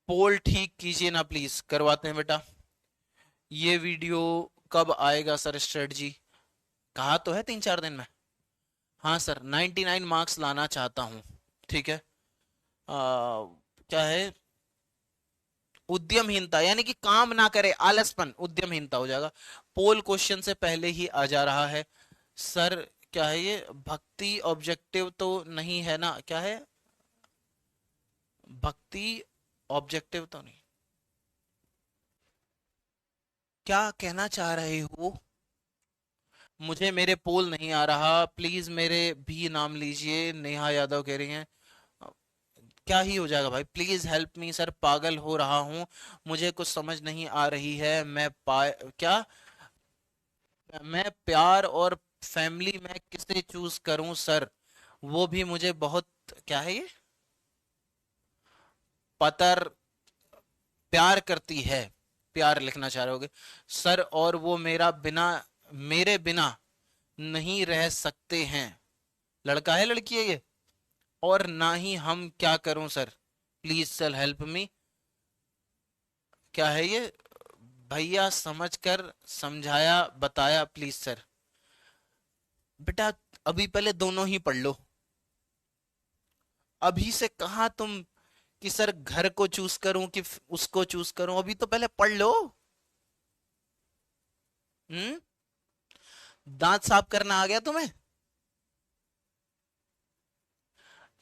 पोल ठीक कीजिए ना प्लीज, करवाते हैं बेटा। ये वीडियो कब आएगा सर? स्ट्रेटजी कहा तो है 3-4 दिन में। हाँ सर, 99 मार्क्स लाना चाहता हूँ। ठीक है। क्या है? उद्यमहीनता यानी कि काम ना करे, आलसपन, उद्यमहीनता हो जाएगा। पोल क्वेश्चन से पहले ही आ जा रहा है। सर क्या है ये, भक्ति ऑब्जेक्टिव तो नहीं है ना, क्या है भक्ति, ऑब्जेक्टिव तो नहीं, क्या कहना चाह रहे हो? मुझे मेरे पोल नहीं आ रहा, प्लीज मेरे भी नाम लीजिए, नेहा यादव कह रही हैं। क्या ही हो जाएगा भाई, प्लीज हेल्प मी सर, पागल हो रहा हूँ, मुझे कुछ समझ नहीं आ रही है, क्या, मैं प्यार और फैमिली में किसे चूज करूं सर, वो भी मुझे बहुत, क्या है ये, पतर, प्यार करती है, प्यार लिखना चाह रहे होगे सर, और वो मेरे बिना नहीं रह सकते हैं, लड़का है लड़की है ये, और ना ही हम, क्या करूं sir, please sir help me, क्या है ये, भैया समझकर समझाया बताया प्लीज सर। बेटा अभी पहले दोनों ही पढ़ लो, अभी से कहा तुम कि सर घर को चूज करूं कि उसको चूज करूं, अभी तो पहले पढ़ लो। हम्म, दांत साफ करना आ गया तुम्हें?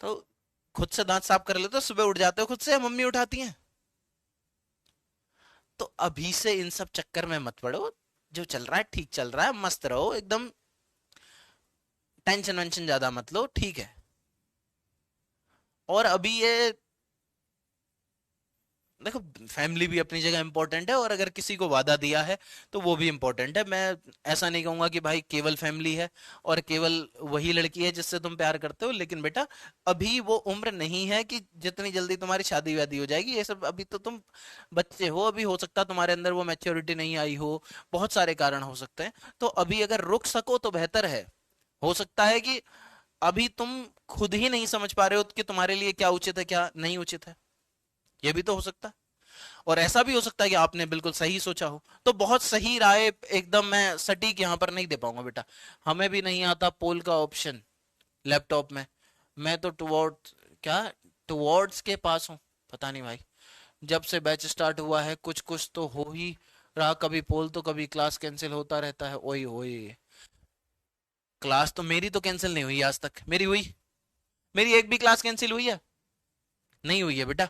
तो खुद से दांत साफ कर लेते हो, सुबह उठ जाते हो खुद से या मम्मी उठाती हैं? तो अभी से इन सब चक्कर में मत पड़ो, जो चल रहा है ठीक चल रहा है, मस्त रहो एकदम, टेंशन वेंशन ज्यादा मत लो, ठीक है। और अभी ये देखो, फैमिली भी अपनी जगह इंपॉर्टेंट है, और अगर किसी को वादा दिया है तो वो भी इंपॉर्टेंट है। मैं ऐसा नहीं कहूंगा कि भाई केवल फैमिली है और केवल वही लड़की है जिससे तुम प्यार करते हो, लेकिन बेटा अभी वो उम्र नहीं है कि जितनी जल्दी तुम्हारी शादी वादी हो जाएगी, ये सब अभी तो तुम बच्चे हो, अभी हो सकता है तुम्हारे अंदर वो मैच्योरिटी नहीं आई हो, बहुत सारे कारण हो सकते हैं। तो अभी अगर रुक सको तो बेहतर है। हो सकता है कि अभी तुम खुद ही नहीं समझ पा रहे हो कि तुम्हारे लिए क्या उचित है क्या नहीं उचित है, ये भी तो हो सकता है। और ऐसा भी हो सकता है कि आपने बिल्कुल सही सोचा हो, तो बहुत सही राय एकदम मैं सटीक यहां पर नहीं दे पाऊंगा बेटा। हमें भी नहीं आता पोल का ऑप्शन लैपटॉप में, मैं तो टुवर्ड्स, क्या, टुवर्ड्स के पास हूं, पता नहीं भाई, जब से बैच स्टार्ट हुआ है कुछ कुछ तो हो ही रहा, कभी पोल तो कभी क्लास कैंसिल होता रहता है, ओए ओए। क्लास तो मेरी तो कैंसिल नहीं हुई आज तक, मेरी हुई? मेरी एक भी क्लास कैंसिल हुई है? नहीं हुई है बेटा,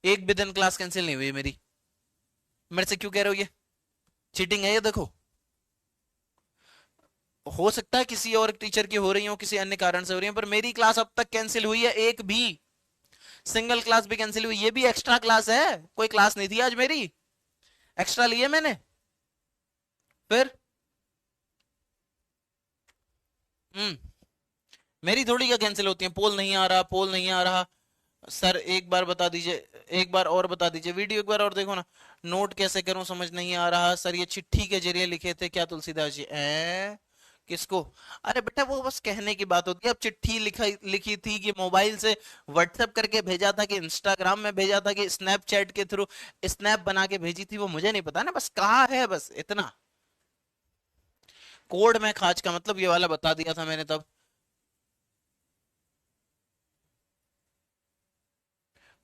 एक भी दिन क्लास कैंसिल नहीं हुई है मेरी। मेरे से क्यों कह रहे हो ये, चीटिंग है ये? देखो, हो सकता है किसी और टीचर की हो रही हो, किसी अन्य कारण से हो रही है, पर मेरी क्लास अब तक कैंसिल हुई है, एक भी सिंगल क्लास भी कैंसिल हुई, ये भी एक्स्ट्रा क्लास है, कोई क्लास नहीं थी आज मेरी, एक्स्ट्रा लिए मैंने। फिर हम्म, मेरी थोड़ी क्या कैंसिल होती है, पोल नहीं आ रहा, पोल नहीं आ रहा, सर एक बार बता दीजिए, एक बार और बता दीजिए, वीडियो एक बार और देखो ना, नोट कैसे करूं समझ नहीं आ रहा सर, ये चिट्ठी के जरिए लिखे थे क्या तुलसीदास जी? किसको? अरे बेटा वो बस कहने की बात होती है, अब चिट्ठी लिखी थी कि मोबाइल से व्हाट्सएप करके भेजा था कि इंस्टाग्राम में भेजा था कि स्नैपचैट के थ्रू स्नैप बना के भेजी थी, वो मुझे नहीं पता ना, बस कहा है बस इतना। कोड में खाच का मतलब ये वाला बता दिया था मैंने तब।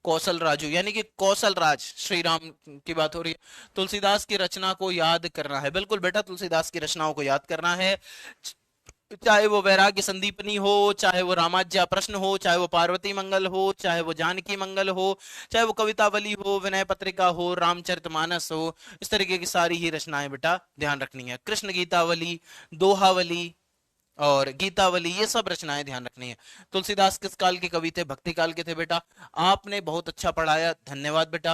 कौशल राजू यानी कि कौशल राज श्री राम की बात हो रही है। तुलसीदास की रचना को याद करना है, बिल्कुल बेटा तुलसीदास की रचनाओं को याद करना है, चाहे वो वैराग्य संदीपनी हो, चाहे वो रामाज्ञा प्रश्न हो, चाहे वो पार्वती मंगल हो, चाहे वो जानकी मंगल हो, चाहे वो कवितावली हो, विनय पत्रिका हो, रामचरितमानस हो, इस तरीके की सारी ही रचनाएं बेटा ध्यान रखनी है, कृष्ण गीतावली, दोहावली और गीतावली, ये सब रचनाएं ध्यान रखनी है। तुलसीदास किस काल के कवि थे? भक्ति काल के थे बेटा। आपने बहुत अच्छा पढ़ाया, धन्यवाद बेटा।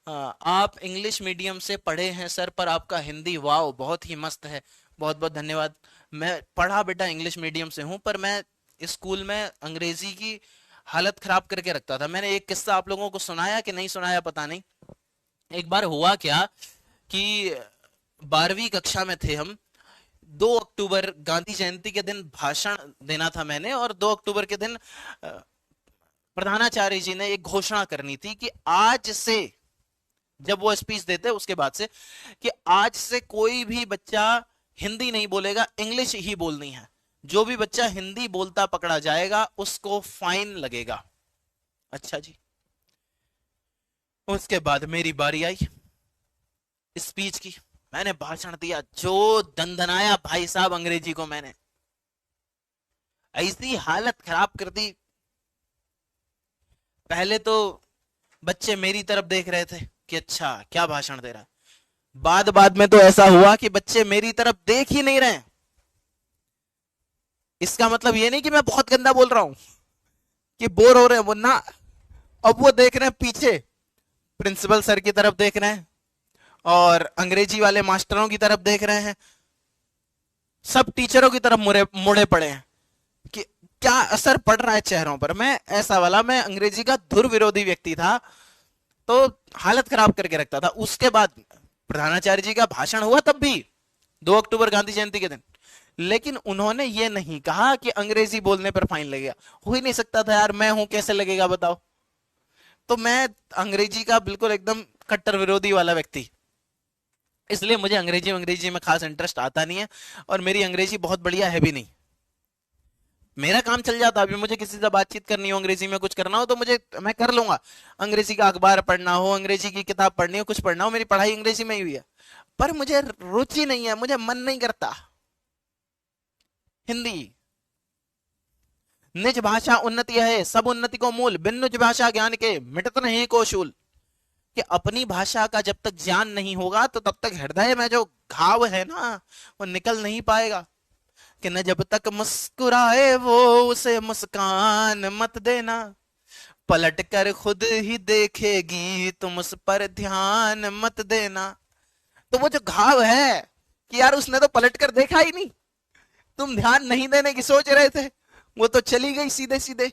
आप इंग्लिश मीडियम से पढ़े हैं सर, पर आपका हिंदी वाव बहुत ही मस्त है, बहुत बहुत धन्यवाद। मैं पढ़ा बेटा इंग्लिश मीडियम से हूं, पर मैं स्कूल में अंग्रेजी की हालत खराब करके रखता था। मैंने एक किस्सा आप लोगों को सुनाया कि नहीं सुनाया पता नहीं। एक बार हुआ क्या कि 12वीं कक्षा में थे हम, 2 अक्टूबर गांधी जयंती के दिन भाषण देना था मैंने, और 2 अक्टूबर के दिन प्रधानाचार्य जी ने एक घोषणा करनी थी कि आज से, जब वो स्पीच देते उसके बाद से, कि आज से कोई भी बच्चा हिंदी नहीं बोलेगा, इंग्लिश ही बोलनी है, जो भी बच्चा हिंदी बोलता पकड़ा जाएगा उसको फाइन लगेगा। अच्छा जी, उसके बाद मेरी बारी आई स्पीच की। मैंने भाषण दिया, जो दंदनाया भाई साहब अंग्रेजी को मैंने, ऐसी हालत खराब कर दी। पहले तो बच्चे मेरी तरफ देख रहे थे कि अच्छा क्या भाषण दे रहा है। बाद बाद में तो ऐसा हुआ कि बच्चे मेरी तरफ देख ही नहीं रहे। इसका मतलब ये नहीं कि मैं बहुत गंदा बोल रहा हूं, कि बोर हो रहे हैं वो ना। अब वो देख रहे हैं पीछे, प्रिंसिपल सर की तरफ देख रहे हैं और अंग्रेजी वाले मास्टरों की तरफ देख रहे हैं, सब टीचरों की तरफ मुड़े मुड़े पड़े हैं कि क्या असर पड़ रहा है चेहरों पर। मैं ऐसा वाला, मैं अंग्रेजी का धुर विरोधी व्यक्ति था, तो हालत खराब करके रखता था। उसके बाद प्रधानाचार्य जी का भाषण हुआ, तब भी 2 अक्टूबर गांधी जयंती के दिन, लेकिन उन्होंने ये नहीं कहा कि अंग्रेजी बोलने पर फाइन लगेगा। हो ही नहीं सकता था यार, मैं हूं, कैसे लगेगा बताओ। तो मैं अंग्रेजी का बिल्कुल एकदम कट्टर विरोधी वाला व्यक्ति, इसलिए मुझे अंग्रेजी में खास इंटरेस्ट आता नहीं है, और मेरी अंग्रेजी बहुत बढ़िया है भी नहीं। मेरा काम चल जाता, अभी मुझे किसी से बातचीत करनी हो, अंग्रेजी में कुछ करना हो तो मैं कर लूंगा। अंग्रेजी का अखबार पढ़ना हो, अंग्रेजी की किताब पढ़नी हो, कुछ पढ़ना हो, मेरी पढ़ाई अंग्रेजी में ही हुई है। पर मुझे रुचि नहीं है, मुझे मन नहीं करता। हिंदी निज भाषा उन्नति है, सब उन्नति को मूल, बिन निज भाषा ज्ञान के मिटत नहीं को शूल। कि अपनी भाषा का जब तक ज्ञान नहीं होगा तो तब तक हृदय में जो घाव है ना, वो निकल नहीं पाएगा। कि न जब तक मुस्कुराए वो उसे मुस्कान मत देना, पलट कर खुद ही देखेगी तुम उस पर ध्यान मत देना। तो वो जो घाव है कि यार उसने तो पलट कर देखा ही नहीं, तुम ध्यान नहीं देने की सोच रहे थे, वो तो चली गई सीधे सीधे।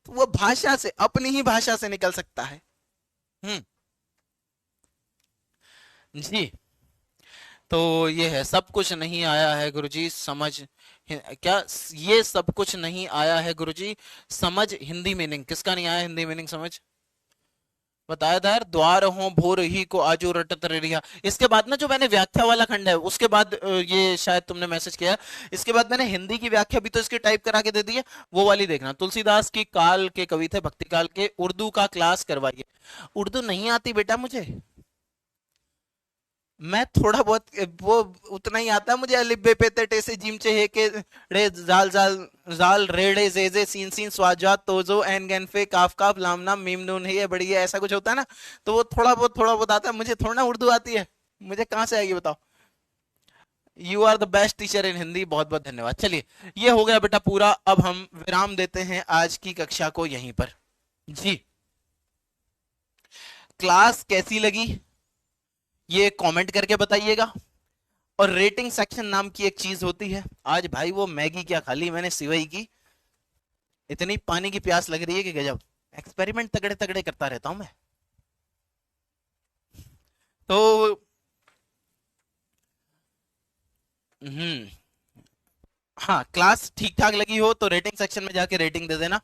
तो वो भाषा से, अपनी ही भाषा से निकल सकता है। हम्म। जी। तो ये है, सब कुछ नहीं आया है गुरुजी समझ, क्या ये सब कुछ नहीं आया है गुरुजी समझ हिंदी मीनिंग, किसका नहीं आया हिंदी मीनिंग समझ? बताया था यार, द्वार हो भोर ही को आजू रटत रिया। इसके बाद ना जो मैंने व्याख्या वाला खंड है, उसके बाद ये शायद तुमने मैसेज किया, इसके बाद मैंने हिंदी की व्याख्या भी तो इसकी टाइप करा के दे दी है, वो वाली देखना। तुलसीदास की काल के कवि थे, भक्ति काल के, उर्दू का क्लास करवाइए। उर्दू नहीं आती बेटा मुझे, मैं थोड़ा बहुत वो उतना ही आता है मुझे, अलिफ बे पे ते टे से जीम चे हे के रे जाल जाल जाल रे रे जे जे सीन सीन स्वाजा तोजो एन गैन फे काफ काफ लाम नाम मीम नून है, ये बढ़िया ऐसा कुछ होता है ना, तो वो थोड़ा बहुत आता है मुझे। थोड़ा ना उर्दू आती है मुझे, कहाँ से आएगी बताओ। You are the best teacher in Hindi, बहुत बहुत धन्यवाद। चलिए, ये हो गया बेटा पूरा, अब हम विराम देते हैं आज की कक्षा को यहीं पर। जी, क्लास कैसी लगी ये कमेंट करके बताइएगा। और रेटिंग सेक्शन नाम की एक चीज होती है, आज भाई वो मैगी क्या खा ली मैंने सिवई की, इतनी पानी की प्यास लग रही है कि गजब। एक्सपेरिमेंट तगड़े तगड़े करता रहता हूं मैं। तो हम्म, हाँ, क्लास ठीक ठाक लगी हो तो रेटिंग सेक्शन में जाके रेटिंग दे देना,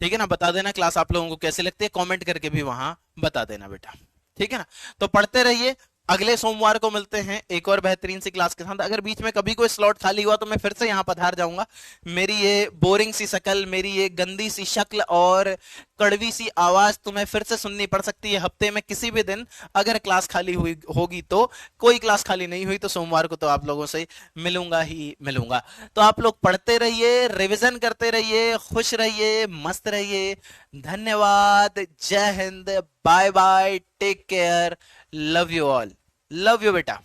ठीक है ना। बता देना क्लास आप लोगों को कैसे लगती है, कमेंट करके भी वहां बता देना बेटा, ठीक है ना। तो पढ़ते रहिए, अगले सोमवार को मिलते हैं एक और बेहतरीन सी क्लास के साथ। अगर बीच में कभी कोई स्लॉट खाली हुआ तो मैं फिर से यहाँ पधार जाऊंगा। मेरी ये बोरिंग सी शक्ल, मेरी ये गंदी सी शक्ल और कड़वी सी आवाज तुम्हें फिर से सुननी पड़ सकती है हफ्ते में किसी भी दिन, अगर क्लास खाली हुई होगी तो। कोई क्लास खाली नहीं हुई तो सोमवार को तो आप लोगों से मिलूंगा ही मिलूंगा। तो आप लोग पढ़ते रहिए, रिविजन करते रहिए, खुश रहिए, मस्त रहिए। धन्यवाद, जय Hind, bye bye, take care, love you all, love you बेटा।